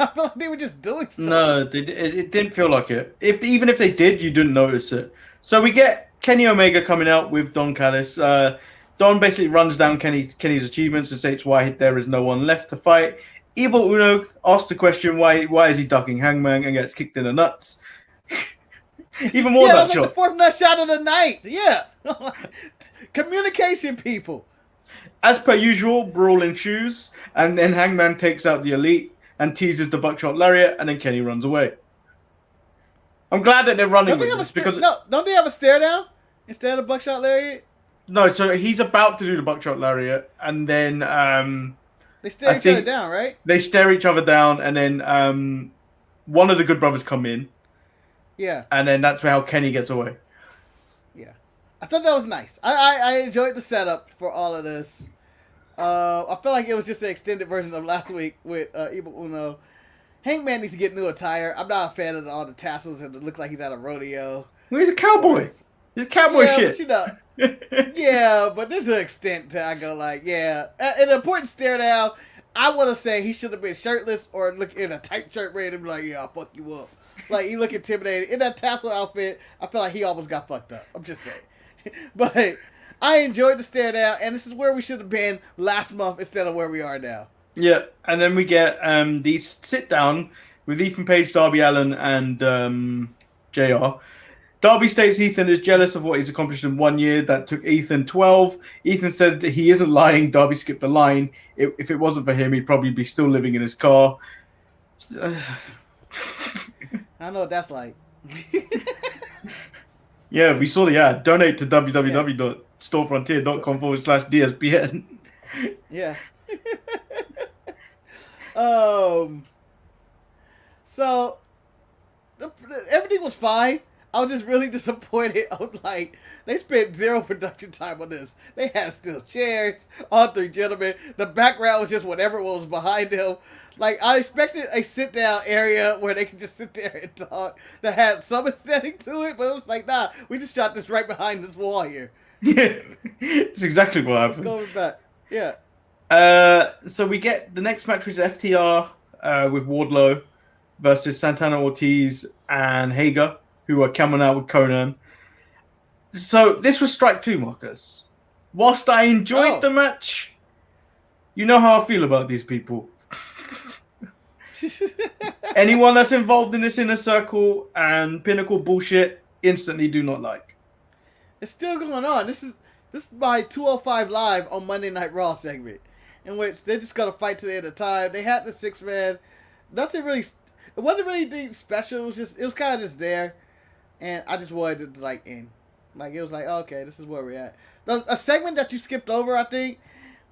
I felt like they were just doing stuff. No, it didn't feel like it. Even if they did, you didn't notice it. So we get Kenny Omega coming out with Don Callis. Don basically runs down Kenny's achievements and states why there is no one left to fight. Evil Uno asks the question, why is he ducking Hangman, and gets kicked in the nuts. Even more nut shot. Like the 4th nut shot of the night. Yeah. Communication, people. As per usual, brawl ensues, and then Hangman takes out the Elite and teases the buckshot lariat, and then Kenny runs away. I'm glad that they're running with this because don't they have a stare down instead of buckshot lariat? No, so he's about to do the buckshot lariat, and then they stare each other down, right? They stare each other down, and then one of the Good Brothers come in. Yeah. And then that's how Kenny gets away. Yeah, I thought that was nice. I enjoyed the setup for all of this. I feel like it was just an extended version of last week with Evil Uno. Hangman needs to get new attire. I'm not a fan of all the tassels and it look like he's at a rodeo. Well, he's a cowboy. He's cowboy shit. But yeah, but there's an extent to I go an important stare down. I want to say he should have been shirtless or look in a tight shirt ready to be like, yeah, I'll fuck you up. Like, he look intimidated. In that tassel outfit, I feel like he almost got fucked up. I'm just saying. But I enjoyed the stare down, and this is where we should have been last month instead of where we are now. Yeah, and then we get the sit down with Ethan Page, Darby Allin, and JR. Darby states Ethan is jealous of what he's accomplished in 1 year. That took Ethan 12. Ethan said that he isn't lying. Darby skipped the line. If it wasn't for him, he'd probably be still living in his car. I know what that's like. Yeah, we saw the ad. Donate to www.storefrontier.com/DSPN. Yeah. So everything was fine. I was just really disappointed. I was like, they spent 0 production time on this. They had steel chairs, all 3 gentlemen. The background was just whatever was behind them. Like, I expected a sit-down area where they could just sit there and talk that had some aesthetic to it, but it was like, nah, we just shot this right behind this wall here. Yeah, it's exactly what happened. Going back. Yeah. So we get the next match, which is FTR with Wardlow versus Santana Ortiz and Hager, who are coming out with Conan. So this was strike 2, Marcus. Whilst I enjoyed the match, you know how I feel about these people. Anyone that's involved in this inner circle and pinnacle bullshit, instantly do not like. It's still going on. This is my 205 Live on Monday Night Raw segment, in which they just got to fight to the end of time. They had the 6-man. Nothing really. It wasn't really anything special. It was kind of just there, and I just wanted it to end. Like, it was like, okay, this is where we're at. A segment that you skipped over, I think,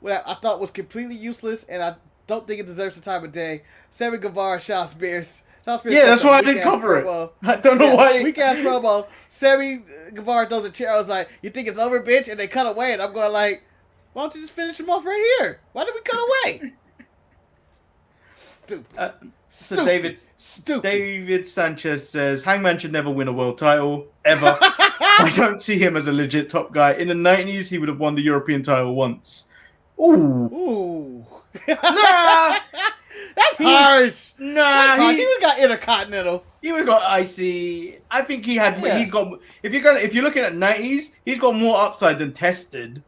what I thought was completely useless, and I don't think it deserves the time of day. Sammy Guevara, Shawn Spears. Yeah, that's why I didn't cover it. I don't know why. Weak ass promo. Sammy Guevara throws a chair. I was like, you think it's over, bitch? And they cut away, and I'm going like, why don't you just finish him off right here? Why did we cut away? Stupid. David Sanchez says Hangman should never win a world title ever. I don't see him as a legit top guy. In the 90s, he would have won the European title once. Ooh. Nah. That's harsh. Nah. He would have got Intercontinental. He would have got IC. I think he had. Yeah. He's got. If you're looking at 90s, he's got more upside than Tested.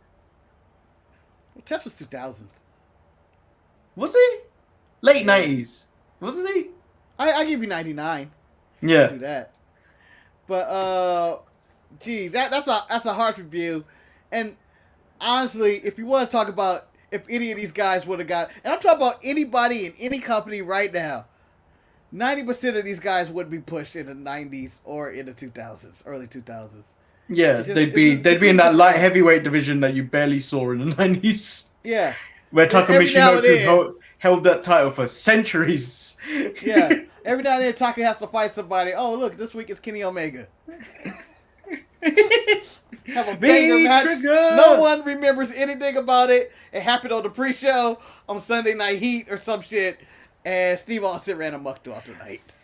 Well, Test was 2000s. Was he? Late 90s, wasn't he? I give you 99. Yeah. Do that. But geez, that's a harsh review. And honestly, if you want to talk about if any of these guys would have got, and I'm talking about anybody in any company right now, 90% of these guys would be pushed in the 90s or in the 2000s, early 2000s. Yeah, they'd be in that light heavyweight division that you barely saw in the 90s. Yeah. Where Taka Michinoku held that title for centuries. Yeah. Every now and then Taka has to fight somebody. Oh, look, this week it's Kenny Omega. Have a banger match. Trigger. No one remembers anything about it. It happened on the pre-show on Sunday Night Heat or some shit. And Steve Austin ran amok throughout the night.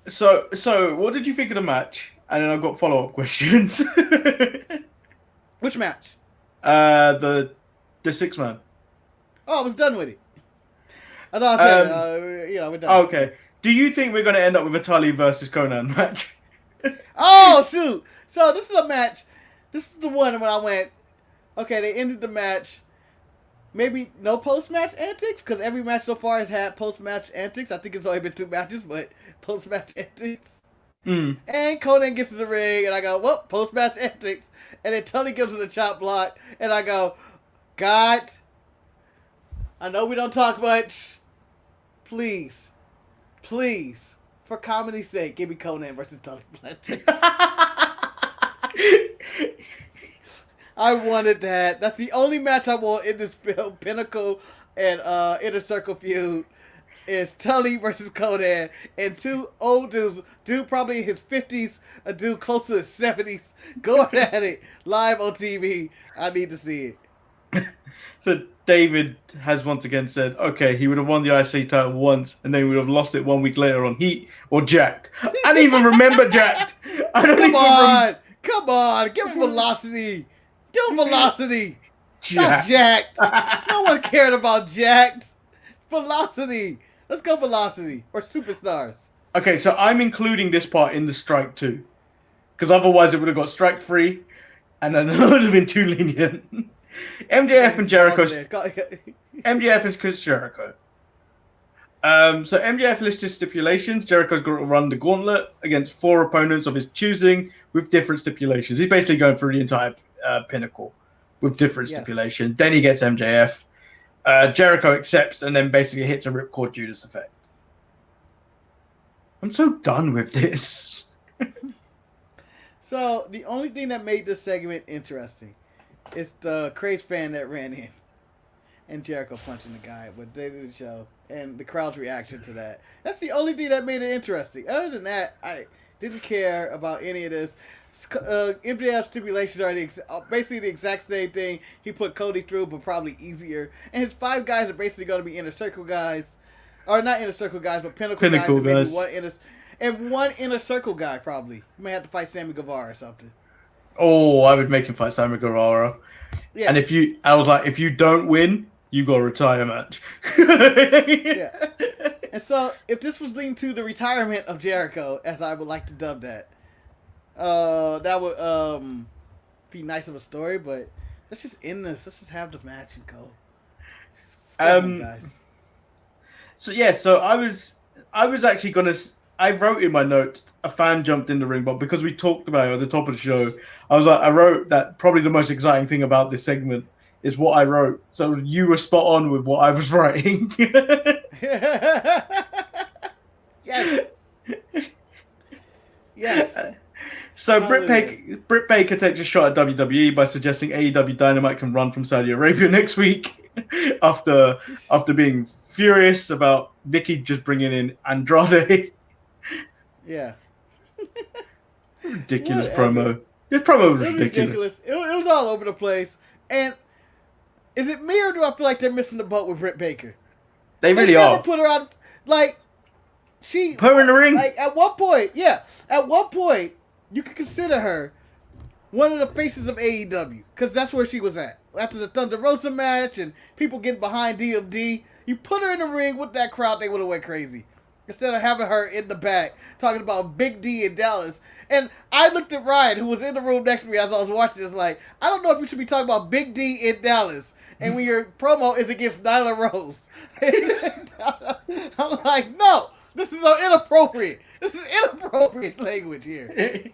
So what did you think of the match? And then I've got follow-up questions. Which match? The 6-man. Oh, I was done with it. I thought I said, we're done. Okay. Do you think we're going to end up with a Tully versus Conan match? Oh, shoot. So this is a match. This is the one when I went, okay, they ended the match. Maybe no post-match antics, because every match so far has had post-match antics. I think it's only been 2 matches, but post-match antics. And Conan gets in the ring, and I go, well, post-match antics. And then Tully gives it a chop block, and I go, God, I know we don't talk much. Please, for comedy's sake, give me Conan versus Tully Blanchard. I wanted that. That's the only match I want in this Pinnacle and Inner Circle feud is Tully versus Conan and 2 old dude probably in his 50s, a dude close to his 70s, going at it live on TV. I need to see it. So David has once again said, okay, he would have won the IC title once and then he would have lost it 1 week later on Heat or Jacked. I don't even remember Jacked. Come on, give him velocity. Give him velocity. Jacked. Not Jacked. No one cared about Jacked. Velocity. Let's go velocity or superstars. Okay, so I'm including this part in the strike too. Because otherwise it would have got strike free and then it would have been too lenient. MJF and Jericho. MJF is Chris Jericho. So MJF lists his stipulations. Jericho's got to run the gauntlet against 4 opponents of his choosing with different stipulations. He's basically going through the entire Pinnacle with different stipulations. Then he gets MJF. Jericho accepts and then basically hits a Ripcord Judas effect. I'm so done with this. So the only thing that made this segment interesting is the craze fan that ran in and Jericho punching the guy with the day of the show and the crowd's reaction to that. That's the only thing that made it interesting. Other than that, I didn't care about any of this. MJF stipulations are basically the exact same thing he put Cody through, but probably easier. And his 5 guys are basically going to be Inner Circle guys. Or not Inner Circle guys, but Pinnacle guys. And one Inner Circle guy, probably. You may have to fight Sammy Guevara or something. Oh, I would make him fight Sammy Guevara. Yeah. And if you don't win, you got a retire match. Yeah. And so, if this was leading to the retirement of Jericho, as I would like to dub that would be nice of a story, but let's just end this. Let's just have the match and go. Guys. So I was actually gonna. I wrote in my notes a fan jumped in the ring, but because we talked about it at the top of the show, I wrote that probably the most exciting thing about this segment is what I wrote. So you were spot on with what I was writing. Yes. So Britt Britt Baker takes a shot at WWE by suggesting AEW Dynamite can run from Saudi Arabia next week after being furious about Vicky just bringing in Andrade. Yeah. Ridiculous Whatever. promo. This promo was ridiculous. It was all over the place. And is it me or do I feel like they're missing the boat with Britt Baker? They really never are. put her out. Like, Put her in the ring. Like, at one point, you could consider her one of the faces of AEW. Because that's where she was at. After the Thunder Rosa match and people getting behind DMD, you put her in the ring with that crowd, they would have went crazy. Instead of having her in the back talking about Big D in Dallas. And I looked at Ryan, who was in the room next to me as I was watching this, like, I don't know if you should be talking about Big D in Dallas. And when your promo is against Nyla Rose. I'm like, no, this is inappropriate. This is inappropriate language here.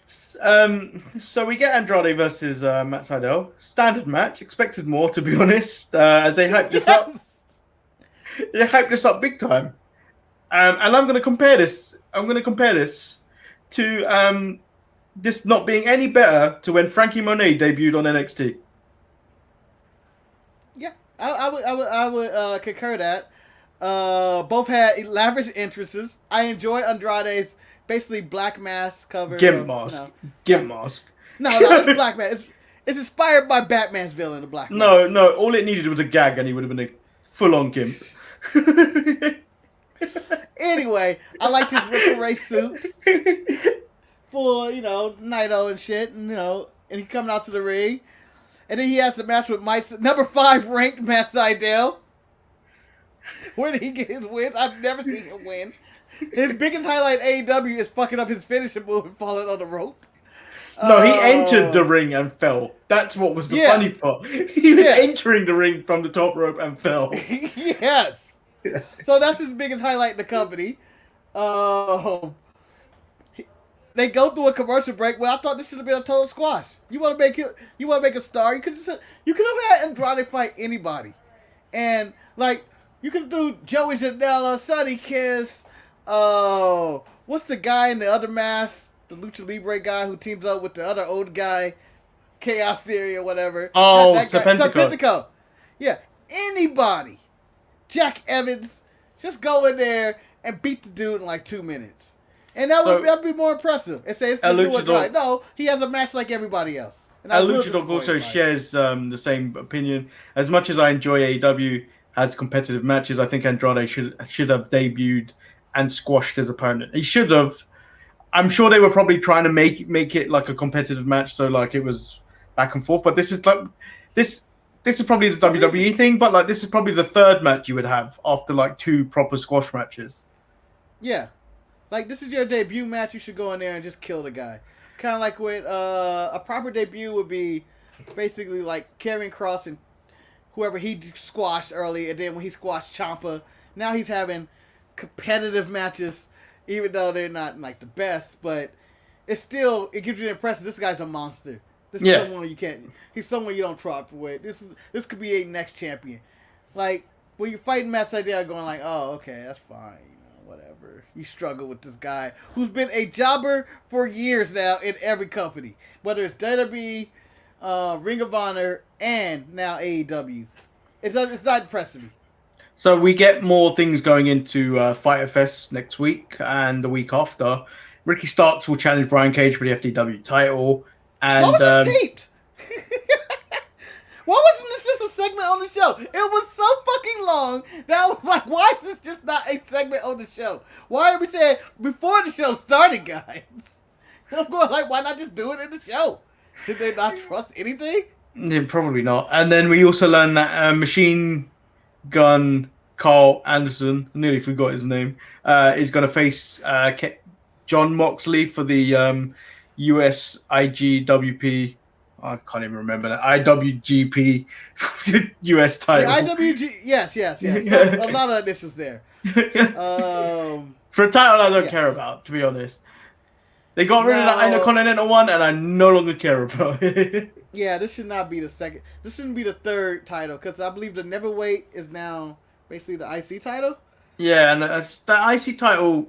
So we get Andrade versus Matt Sydal. Standard match. Expected more, to be honest, as they hyped this up. They hyped this up big time. And I'm going to compare this. To this not being any better to when Frankie Monet debuted on NXT. Yeah, I would concur that. Both had elaborate entrances. I enjoy Andrade's basically black mask cover. Gimp mask. Gimp mask. No, it's black mask. It's inspired by Batman's villain, the black mask. No. All it needed was a gag, and he would have been a full-on gimp. Anyway, I liked his Ripper Ray suit for Naito and shit, and and he coming out to the ring, and then he has the match with number 5 ranked Matt Sydal. Where did he get his wins? I've never seen him win. His biggest highlight in AEW is fucking up his finishing move and falling on the rope. No, he entered the ring and fell. That's what was the funny part. He was entering the ring from the top rope and fell. Yes. So that's his biggest highlight in the company. They go through a commercial break. Well, I thought this should have been a total squash. You want to make a star? You could have had Andrade fight anybody, and like you could do Joey Janela, Sonny Kiss. What's the guy in the other mask? The Lucha Libre guy who teams up with the other old guy, Chaos Theory or whatever. Oh, Serpentico. Yeah, anybody. Jack Evans, just go in there and beat the dude in like 2 minutes. And that'd be more impressive. And say it's the new Andrade. No, he has a match like everybody else. El Luchador also shares the same opinion. As much as I enjoy AEW as competitive matches, I think Andrade should have debuted and squashed his opponent. He should have. I'm sure they were probably trying to make it like a competitive match, so like it was back and forth. But this is like this is probably the WWE thing, but like this is probably the third match you would have after like 2 proper squash matches. Yeah. Like, this is your debut match. You should go in there and just kill the guy. Kind of like with a proper debut would be basically like Karrion Kross and whoever he squashed early, and then when he squashed Ciampa, now he's having competitive matches, even though they're not like the best, but it gives you the impression this guy's a monster. This is someone he's someone you don't trot with. This could be a next champion. Like, when you're fighting Matt Sydal going like, oh, okay, that's fine. Whatever. You struggle with this guy who's been a jobber for years now in every company. Whether it's WWE, Ring of Honor, and now AEW. It's not impressive. So we get more things going into Fyter Fest next week and the week after. Ricky Starks will challenge Brian Cage for the FTW title. And, what was this taped? Why wasn't this just a segment on the show? It was so fucking long that I was like, why is this just not a segment on the show? Why are we saying before the show started, guys? And I'm going like, why not just do it in the show? Did they not trust anything? Yeah, probably not. And then we also learned that Machine Gun Carl Anderson, I nearly forgot his name, is going to face John Moxley for the US IGWP. I can't even remember that. IWGP US title. The yes. So, a lot of this is there. For a title I don't care about, to be honest. They got rid of the Intercontinental one, and I no longer care about it. Yeah, this should not be the second. This shouldn't be the third title, because I believe the Neverweight is now basically the IC title. Yeah, and the IC title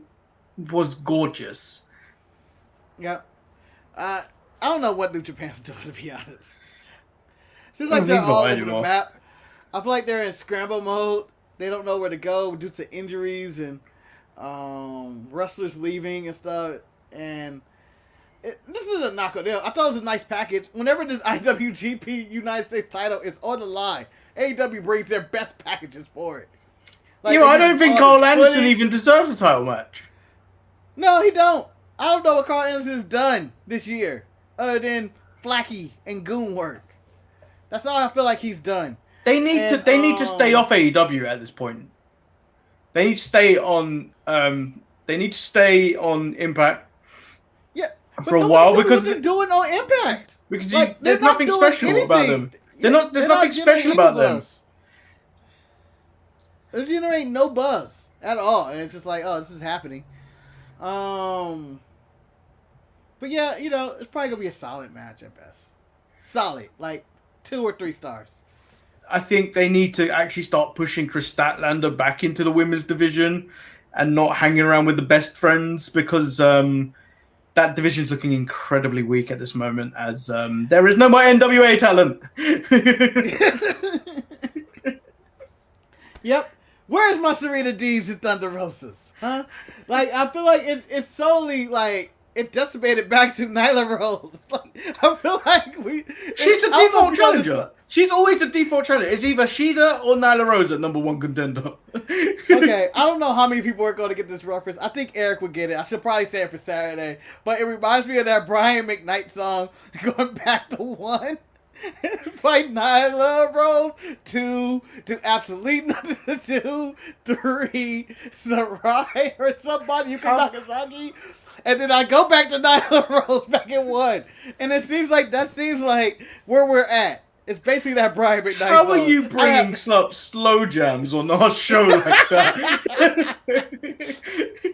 was gorgeous. Yep. I don't know what New Japan's doing, to be honest. Seems like they're Neither all I over the anymore. map. I feel like they're in scramble mode. They don't know where to go due to injuries and wrestlers leaving and stuff. And this is a knockout deal. I thought it was a nice package. Whenever this IWGP United States title is on the line, AEW brings their best packages for it. Like, I don't think Carl Anderson footage. even deserves a title match. No, he don't. I don't know what Carl Anderson's done this year, other than flaky and goon work. That's all I feel like he's done. They need to stay off AEW at this point. They need to stay on. They need to stay on Impact. Yeah, for a while because they're doing on Impact. Because Like, there's they're not nothing doing special about anything. them. There's nothing special about them. They're generating no buzz at all, and it's just like, oh, this is happening. But yeah, it's probably gonna be a solid match at best. Solid, like 2 or 3 stars. I think they need to actually start pushing Chris Statlander back into the women's division and not hanging around with the best friends because that division's looking incredibly weak at this moment as there is no more NWA talent. Yep. Where's my Serena Deebs and Thunder Rosas? Huh? Like, I feel like it's solely like it decimated back to Nyla Rose. Like, I feel like She's the I don't know default if you know challenger. She's always the default challenger. It's either Shida or Nyla Rose at #1 contender. Okay, I don't know how many people are going to get this reference. I think Eric would get it. I should probably say it for Saturday. But it reminds me of that Brian McKnight song, Going Back to 1. Fight Nyla Rose. 2, to Absolute Nothing to 2, 3, Sarai or somebody, you can Nagasaki. And then I go back to Nyla Rose back in 1. And it seems like where we're at. It's basically that Brian McKnight How song. are you bringing up slow jams on our show like that?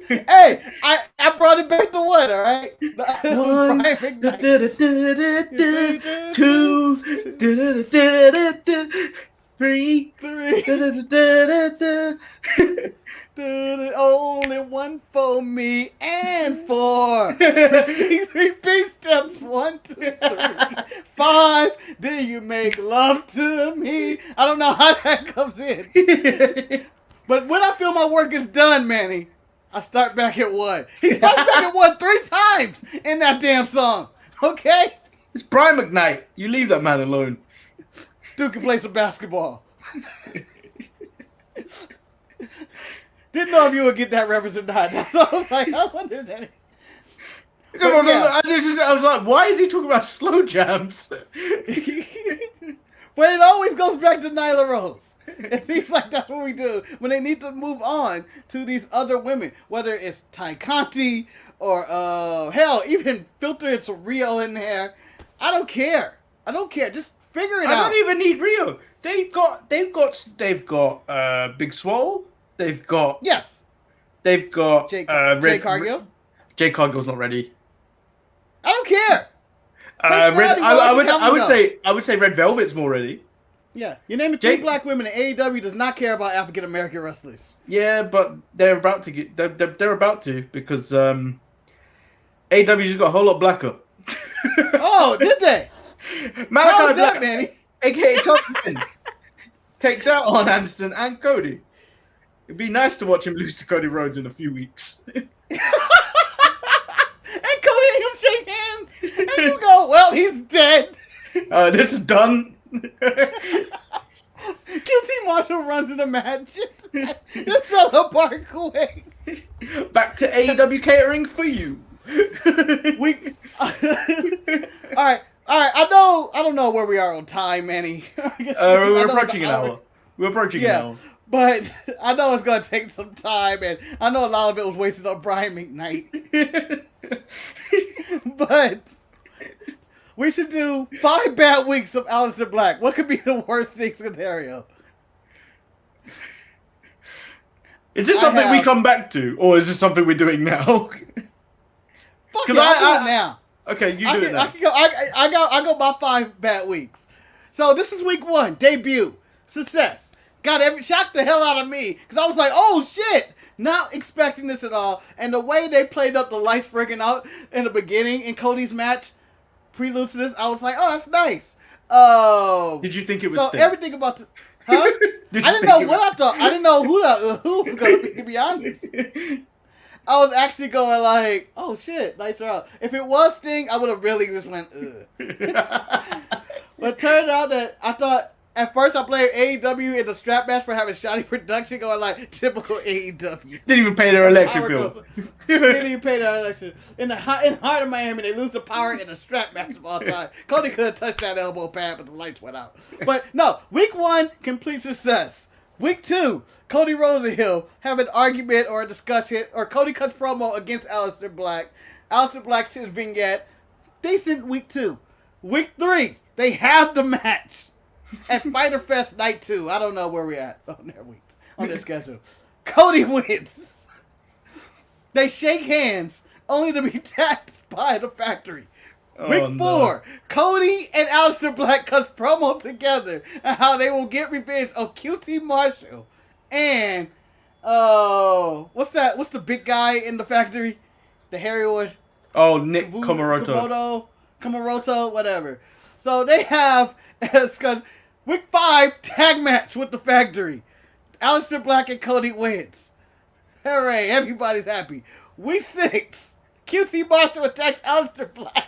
Hey, I brought it back to 1, all right? One, Brian McKnight. 2, 3. Only one for me and 4. Repeat steps 1, 2, 3, 5. Do you make love to me? I don't know how that comes in. But when I feel my work is done, Manny, I start back at 1. He starts back at 1 3 times in that damn song. Okay? It's Brian McKnight. You leave that man alone. Dude can play some basketball. Didn't know if you would get that reference or not. That's what I was like. I wondered that. I was like, why is he talking about slow jams? But it always goes back to Nyla Rose. It seems like that's what we do when they need to move on to these other women, whether it's Ty Conti or hell, even filtering some Rio in there. I don't care. Just figure it out. I don't even need Rio. They've got Big Swole. They've got Jay Cargill. Jay Cargill's not ready. I don't care. I would say Red Velvet's more ready. Yeah, you name it. 3 black women in AEW does not care about African American wrestlers. Yeah, but they're about to get. They're about to because AEW just got a whole lot blacker. Oh, did they? Malakai Black, Manny? aka Thompson, takes out on Anderson and Cody. It'd be nice to watch him lose to Cody Rhodes in a few weeks. And Cody and him shake hands, and you go, "Well, he's dead." This is done. QT Marshall runs in the match. This fell apart quick. Back to AEW catering for you. All right. I don't know where we are on time, Manny. We're approaching an hour. We're approaching an hour. But I know it's going to take some time, and I know a lot of it was wasted on Brian McKnight. But we should do 5 bad weeks of Aleister Black. What could be the worst thing scenario? Is this something we come back to, or is this something we're doing now? Fuck it, I'll do it now. Okay, you do it now. I go by 5 bad weeks. So this is week 1, debut, success. Shocked the hell out of me because I was like, oh shit, not expecting this at all. And the way they played up the lights freaking out in the beginning in Cody's match, prelude to this, I was like, oh, that's nice. Did you think it was so Sting? everything about the... Huh? I didn't know what I thought. I didn't know who was going to be honest. I was actually going like, oh shit, lights are out. If it was Sting, I would have really just went, ugh. But it turned out that I thought, at first I played AEW in the strap match for having shoddy production going like typical AEW. Didn't even pay their electric bill. Didn't even pay their electric. In heart of Miami, they lose the power in the strap match of all time. Cody could have touched that elbow pad, but the lights went out. But no, week 1, complete success. Week 2, Cody Rosenhill have an argument or a discussion, or Cody cuts promo against Aleister Black. Aleister Black sends vignette. Decent week 2. Week 3, they have the match at Fyter Fest Night 2. I don't know where we're at on their weeks, on their schedule. Cody wins. They shake hands, only to be tapped by the factory. Week 4, no. Cody and Aleister Black cuts promo together and how they will get revenge on QT Marshall and what's that? What's the big guy in the factory? The hairy one? Oh, Nick Komoroto. Komoroto, whatever. So they have week 5 tag match with the factory. Aleister Black and Cody wins. Hooray! Everybody's happy. Week 6, QT Marshall attacks Aleister Black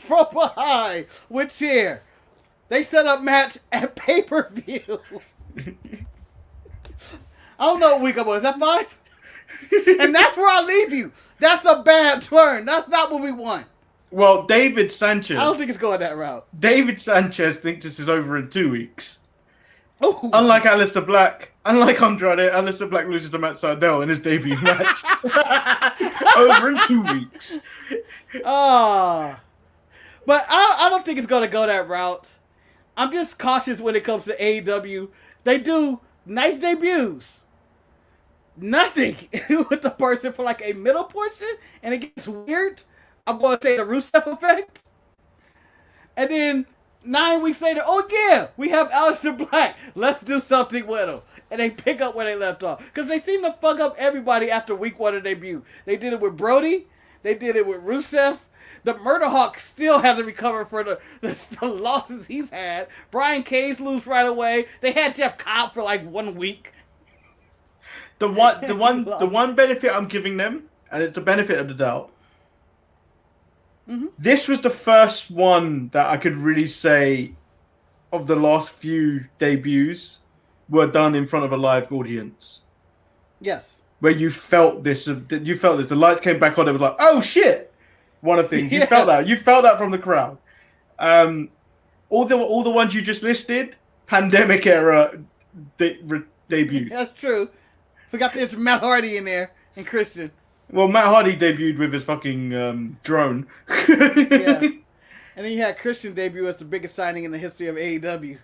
from behind with chair. They set up match at pay-per-view. I don't know what week I'm on. Is that 5? And that's where I leave you. That's a bad turn. That's not what we want. Well, David Sanchez. I don't think it's going that route. David Sanchez thinks this is over in 2 weeks. Ooh. Unlike Aleister Black, unlike Andrade, Aleister Black loses to Matt Sydal in his debut match. Over in 2 weeks. But I don't think it's going to go that route. I'm just cautious when it comes to AEW. They do nice debuts. Nothing with the person for like a middle portion, and it gets weird. I'm going to say the Rusev effect. And then 9 weeks later, oh yeah, we have Aleister Black. Let's do something with him. And they pick up where they left off. Because they seem to fuck up everybody after week 1 of debut. They did it with Brody. They did it with Rusev. The Murder Hawk still hasn't recovered for the losses he's had. Brian Cage lose right away. They had Jeff Cobb for like 1 week. The one benefit I'm giving them, and it's the benefit of the doubt. Mm-hmm. This was the first one that I could really say of the last few debuts were done in front of a live audience. Yes. Where you felt this. The lights came back on. It was like, oh shit! One of the things you felt that. You felt that from the crowd. All the ones you just listed, pandemic era debuts. That's true. Forgot to enter Matt Hardy in there and Christian. Well, Matt Hardy debuted with his fucking drone. Yeah. And then you had Christian debut as the biggest signing in the history of AEW.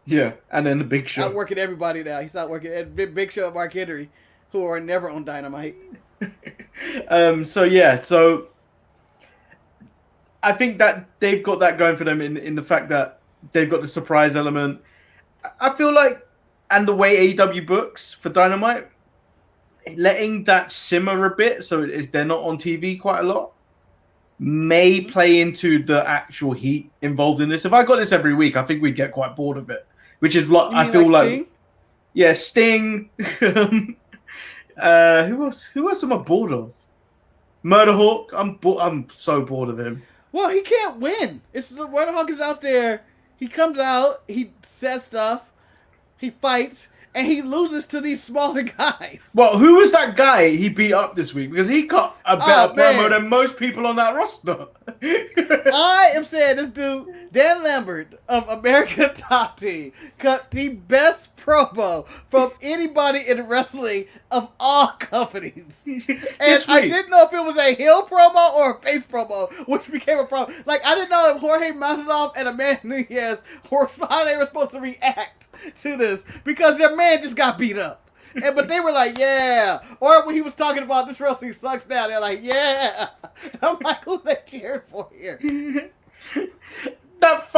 Yeah, and then the Big Show. Outworking everybody now. He's outworking Big Show and Mark Henry, who are never on Dynamite. So I think that they've got that going for them in the fact that they've got the surprise element. I feel like, and the way AEW books for Dynamite, letting that simmer a bit so they're not on TV quite a lot may play into the actual heat involved in this. If I got this every week, I think we'd get quite bored of it. Which is what I feel like. Sting? Yeah, Sting. Who else am I bored of? Murder Hawk. I'm so bored of him. Well, he can't win. It's the Murder Hawk is out there. He comes out. He says stuff. He fights. And he loses to these smaller guys. Well, who was that guy he beat up this week? Because he cut a better promo than most people on that roster. I am saying this dude, Dan Lambert of American Top Team, cut the best promo from anybody in wrestling of all companies. And I didn't know if it was a heel promo or a face promo, which became a problem. Like, I didn't know if Jorge Masvidal and Amanda Nunes, how they were supposed to react to this, because their man just got beat up. But they were like, yeah. Or when he was talking about this wrestling sucks now, they're like, yeah. And I'm like, who they cheering for here? That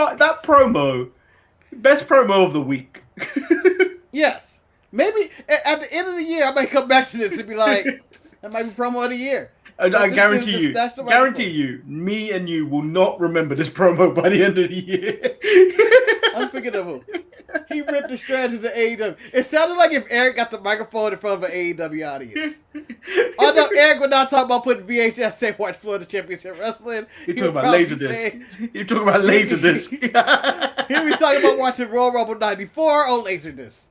promo, best promo of the week. Yes. Maybe at the end of the year, I might come back to this and be like, that might be promo of the year. I This guarantee dude you, just snatched the guarantee microphone. you, me and you will not remember this promo by the end of the year. Unforgettable. He ripped the strands of the AEW. It sounded like if Eric got the microphone in front of an AEW audience. Although Eric would not talk about putting VHS tape watch Florida Championship Wrestling. You're talking about Laserdisc. You're talking about Laserdisc. He'll be talking about watching Royal Rumble 94 on Laserdisc.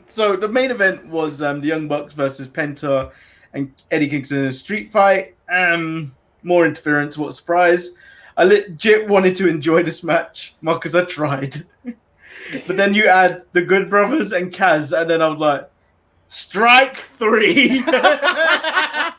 So the main event was the Young Bucks versus Penta and Eddie Kingston in a street fight. More interference, what a surprise. I legit wanted to enjoy this match, Marcus. I tried. But then you add the Good Brothers and Kaz, and then I was like, strike 3. Well,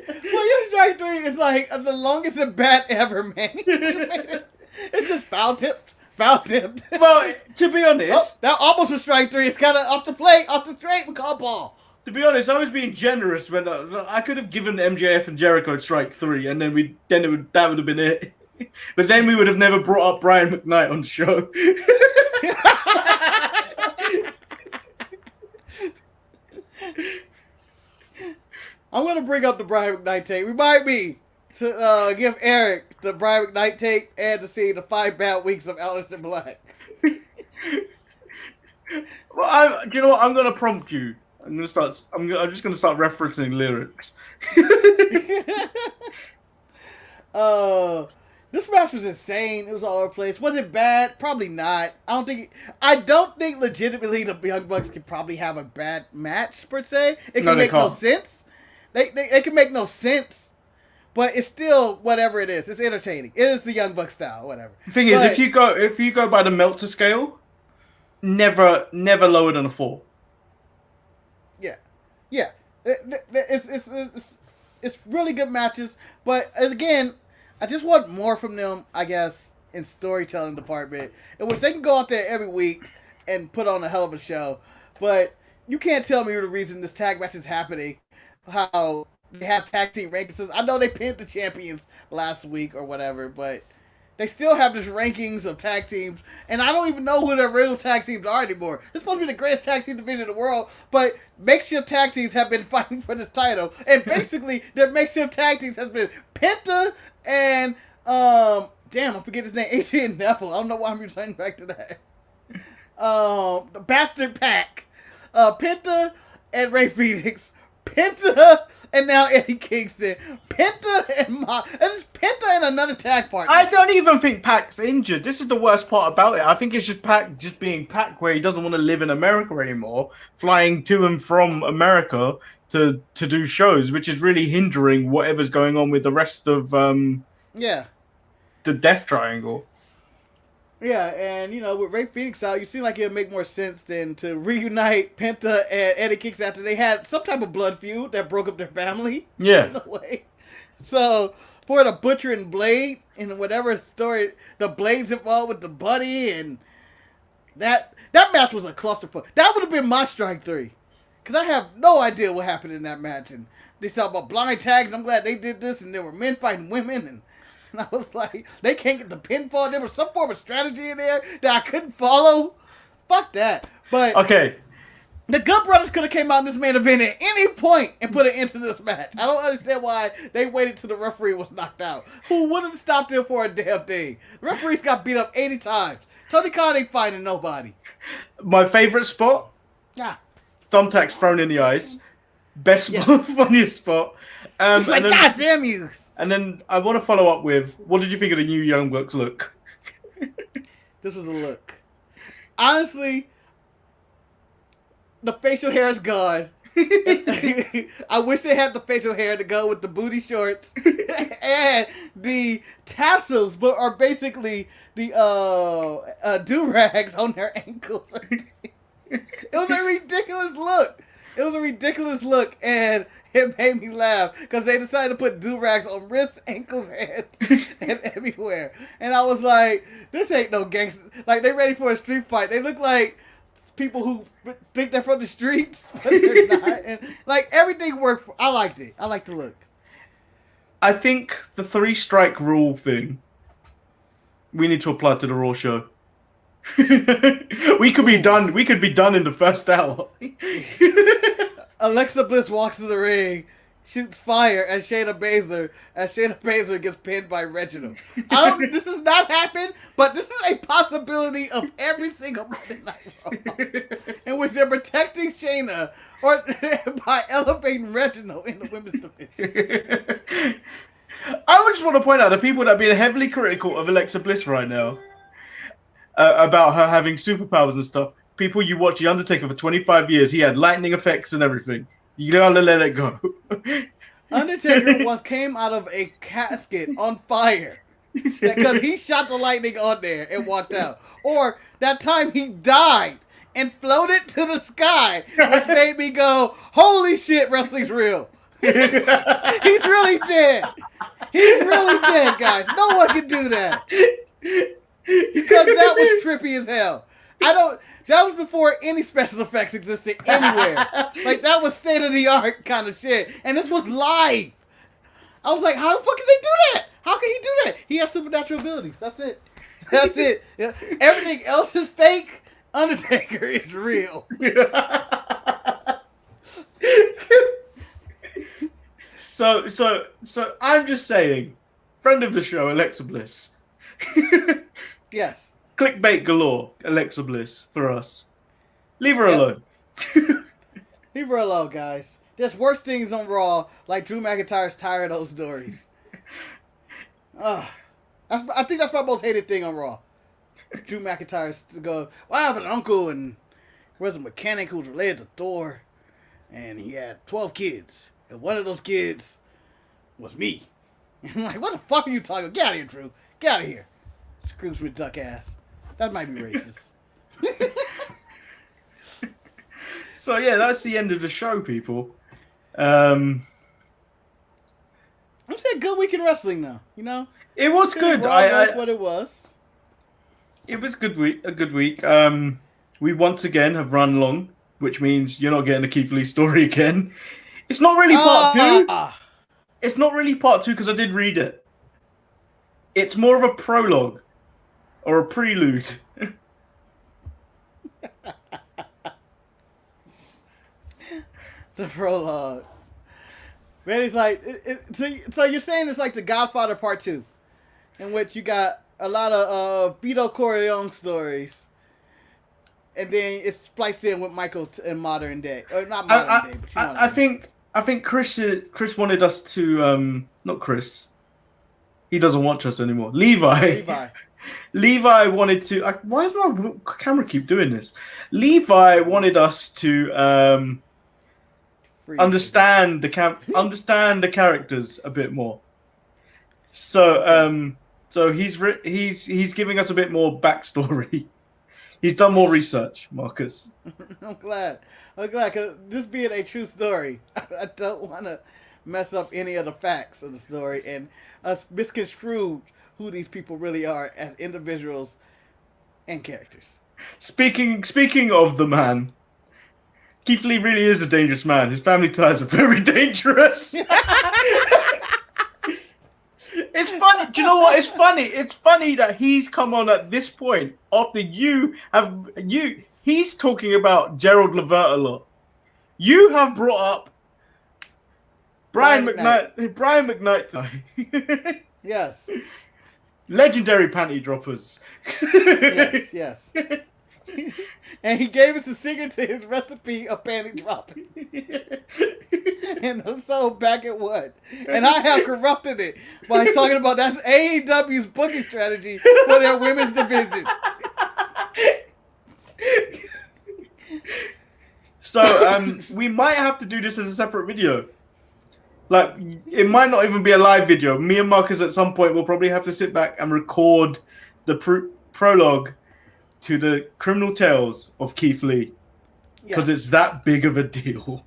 your strike 3 is like the longest at bat ever, man. It's just foul tipped. Foul tipped. Well, to be honest, Oh, that almost a strike 3. It's kind of off the plate, off the straight. We call ball. to be honest, I was being generous when I could have given MJF and Jericho strike 3, and then that would have been it. But then we would have never brought up Brian McKnight on the show. I'm going to bring up the Brian McKnight tape. Remind me to give Eric the Brian McKnight tape and to see the 5 bad weeks of Aleister Black. Well, you know what? I'm going to prompt you. I'm just going to start referencing lyrics. This match was insane. It was all over the place. Was it bad? Probably not. I don't think legitimately the Young Bucks could probably have a bad match per se. It can make no sense. They can make no sense. But it's still whatever it is. It's entertaining. It is the Young Buck style, whatever. The thing is, if you go by the Meltzer scale, never lower than a 4. Yeah. It's really good matches, but again, I just want more from them, I guess, in storytelling department, in which they can go out there every week and put on a hell of a show. But you can't tell me the reason this tag match is happening, how they have tag team rankings. I know they pinned the champions last week or whatever, but they still have this rankings of tag teams, and I don't even know who their real tag teams are anymore. It's supposed to be the greatest tag team division in the world, but makeshift tag teams have been fighting for this title, and basically their makeshift tag teams has been Penta and damn, I forget his name, Adrian Neville. I don't know why I'm returning back to that. The Bastard Pack, Penta and Ray Phoenix, Penta and now Eddie Kingston, Penta and it's Penta and another tag partner. I don't even think Pac's injured. This is the worst part about it. I think it's just Pac just being Pac, where he doesn't want to live in America anymore, flying to and from America to do shows, which is really hindering whatever's going on with the rest of the Death Triangle. Yeah, and with Ray Phoenix out, you seem like it'd make more sense than to reunite Penta and Eddie Kingston after they had some type of blood feud that broke up their family. Yeah. In a way. So, for the Butcher and Blade, and whatever story, the Blade's involved with the Buddy, and that match was a clusterfuck. That would have been my strike 3. Because I have no idea what happened in that match. And they talk about blind tags. I'm glad they did this, and there were men fighting women, and I was like, they can't get the pinfall. There was some form of strategy in there that I couldn't follow. Fuck that. But Okay. the Good Brothers could have came out in this main event at any point and put an end to this match. I don't understand why they waited till the referee was knocked out. Who would have stopped them for a damn thing? The referees got beat up 80 times. Tony Khan ain't fighting nobody. My favorite spot? Yeah. Thumbtacks thrown in the eyes. Best spot, funniest spot. It's like, God damn you. And then I want to follow up with, what did you think of the new Young Bucks look? This was a look. Honestly, the facial hair is gone. I wish they had the facial hair to go with the booty shorts and the tassels, but are basically the do-rags on their ankles. It was a ridiculous look. And it made me laugh because they decided to put do-rags on wrists, ankles, hands, and everywhere. And I was like, this ain't no gangster. Like, they ready for a street fight. They look like people who think they're from the streets, but they're not. And, like, everything worked. I liked it. I liked the look. I think the 3-strike rule thing, we need to apply to the Raw show. We could be done. We could be done in the first hour. Alexa Bliss walks to the ring, shoots fire at Shayna Baszler gets pinned by Reginald. This has not happened, but this is a possibility of every single Monday Night Raw in which they're protecting Shayna or by elevating Reginald in the women's division. I just want to point out the people that are being heavily critical of Alexa Bliss right now about her having superpowers and stuff. People, you watch The Undertaker for 25 years. He had lightning effects and everything. You gotta let it go. Undertaker once came out of a casket on fire because he shot the lightning on there and walked out. Or that time he died and floated to the sky, which made me go, holy shit, wrestling's real. He's really dead. He's really dead, guys. No one can do that. Because that was trippy as hell. That was before any special effects existed anywhere. Like, that was state-of-the-art kind of shit. And this was live. I was like, how the fuck can they do that? How can he do that? He has supernatural abilities. That's it. That's it. Yeah. Everything else is fake. Undertaker is real. So I'm just saying, friend of the show, Alexa Bliss. Yes. Clickbait galore, Alexa Bliss, for us. Leave her alone. Leave her alone, guys. There's worse things on Raw, like Drew McIntyre's tired of those stories. I think that's my most hated thing on Raw. Drew McIntyre's to go, well, I have an uncle, and there was a mechanic who was related to Thor, and he had 12 kids, and one of those kids was me. And I'm like, what the fuck are you talking about? Get out of here, Drew. Get out of here. Scrooge with duck ass. That might be racist. So yeah, that's the end of the show, people. I'm saying good week in wrestling now. You know, it was good. That's what it was. It was a good week. We once again have run long, which means you're not getting a Keith Lee story again. It's not really part two. It's not really part two because I did read it. It's more of a prologue. Or a prelude. The prologue. Man, it's like... So you're saying it's like The Godfather Part 2. In which you got a lot of Vito Corleone stories. And then it's spliced in with Michael in modern day. Or not modern day, but you know what I mean. I think Chris wanted us to... not Chris. He doesn't watch us anymore. Levi wanted to... why does my camera keep doing this? Levi wanted us to understand the characters a bit more. So he's giving us a bit more backstory. He's done more research, Marcus. I'm glad, because this being a true story, I don't want to mess up any of the facts of the story and us misconstrue who these people really are as individuals and characters. Speaking of the man, Keith Lee really is a dangerous man. His family ties are very dangerous. It's funny. Do you know what? It's funny. It's funny that he's come on at this point after he's talking about Gerald Levert a lot. You have brought up Brian McKnight. Yes. Legendary panty droppers. Yes. And he gave us the secret to his recipe of panty dropping. And so back at what? And I have corrupted it by talking about that's AEW's booking strategy for their women's division. So we might have to do this as a separate video. Like, it might not even be a live video. Me and Marcus at some point will probably have to sit back and record the prologue to the criminal tales of Keith Lee. Because it's that big of a deal.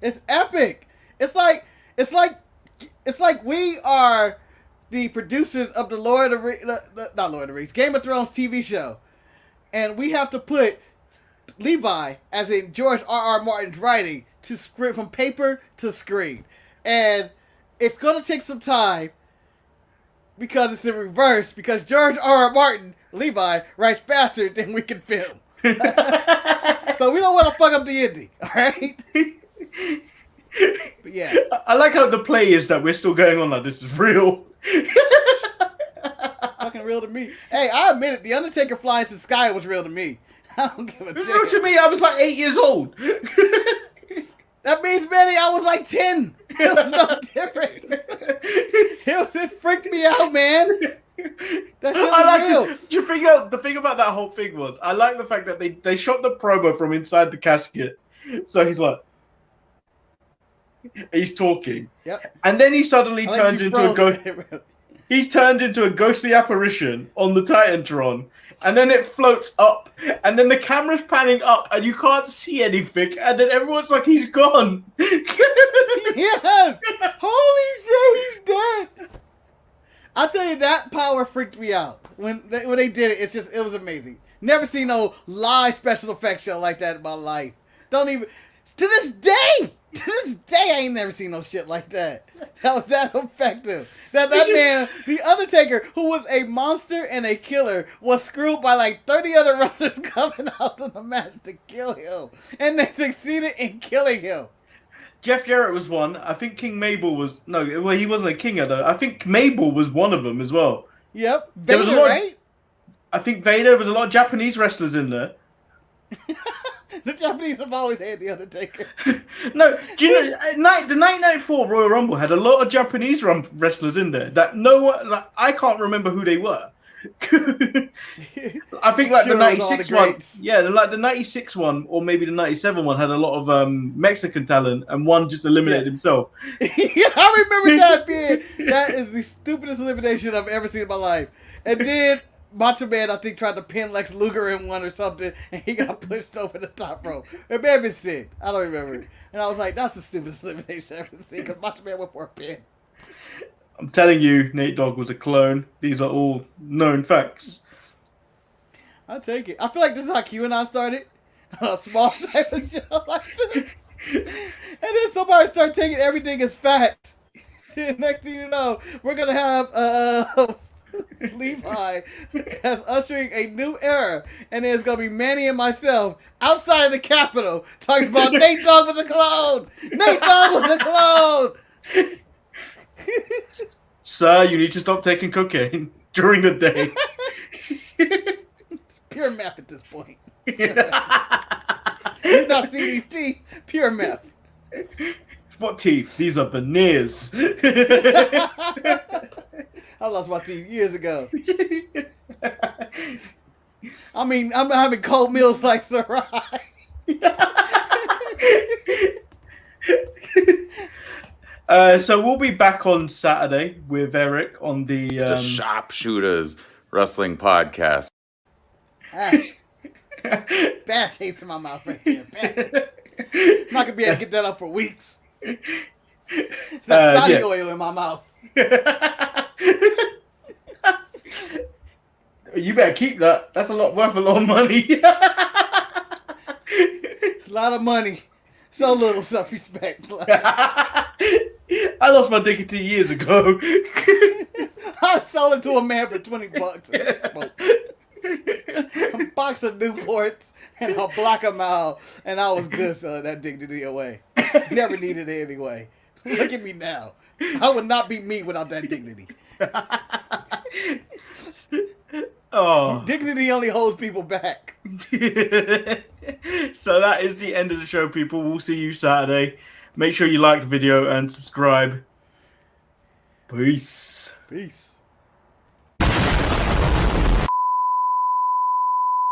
It's epic. It's like we are the producers of the not Lord of the Rings, Game of Thrones TV show. And we have to put Levi, as in George R.R. Martin's writing, to script from paper to screen. And it's going to take some time because it's in reverse, because George R. R. Martin, Levi, writes faster than we can film. So we don't want to fuck up the ending, alright? But yeah. I like how the play is that we're still going on like this is real. Fucking real to me. Hey, I admit it, The Undertaker flying to the sky was real to me. I don't give a It was real to damn. me. I was like 8 years old. That means, Manny, I was like 10. It was no difference. It freaked me out, man. That shit was real. You figure out the thing about that whole thing was I like the fact that they shot the promo from inside the casket. So he's like, he's talking. Yep. And then he suddenly I like turns you into a froze ghost. it. He turns into a ghostly apparition on the Titantron, and then it floats up, and then the camera's panning up, and you can't see anything, and then everyone's like, he's gone. Yes! Holy shit, he's dead! I'll tell you, that power freaked me out. When they did it, it was amazing. Never seen no live special effects show like that in my life. Don't even... To this day, I ain't never seen no shit like that. That was that effective. That man, The Undertaker, who was a monster and a killer, was screwed by like 30 other wrestlers coming out in the match to kill him. And they succeeded in killing him. Jeff Jarrett was one. I think King Mabel was... No, well, he wasn't a king, though. I think Mabel was one of them as well. Yep. There was Vader, a lot, right? I think Vader, there was a lot of Japanese wrestlers in there. The Japanese have always had The Undertaker. No, do you know, the 1994 Royal Rumble had a lot of Japanese wrestlers in there that I can't remember who they were. I think like Sure, the 96 the one, greats. yeah, like the 96 one or maybe the 97 one had a lot of Mexican talent, and one just eliminated himself. Yeah, I remember that being. That is the stupidest elimination I've ever seen in my life. And then Macho Man, I think, tried to pin Lex Luger in one or something, and he got pushed over the top rope. It may have been Sid. I don't remember. And I was like, that's the stupidest elimination I've ever seen, because Macho Man went for a pin. I'm telling you, Nate Dogg was a clone. These are all known facts. I'll take it. I feel like this is how QAnon started. A small type of show like this. And then somebody started taking everything as fact. Then next thing you know, we're going to have Levi as ushering a new era. And there's going to be Manny and myself outside of the Capitol talking about Nate Dogg was a clone. Nate Dogg was a clone. Sir, you need to stop taking cocaine during the day. It's pure meth at this point. You've not seen these teeth. Pure meth. What teeth? These are veneers. I lost my teeth years ago. I mean, I'm having cold meals like Sarai. So we'll be back on Saturday with Eric on The Sharpshooters Wrestling Podcast. Bad taste in my mouth right there. Bad. I'm not gonna be able to get that up for weeks. It's that Saudi oil in my mouth. You better keep that. That's worth a lot of money. A lot of money. So little self-respect. I lost my dignity years ago. I sold it to a man for $20 a box of Newports and a block of Mile, and I was good selling that dignity away. Never needed it anyway. Look at me now. I would not be me without that dignity. Oh. Dignity only holds people back. So that is the end of the show, people. We'll see you Saturday. Make sure you like the video and subscribe. Peace. Peace.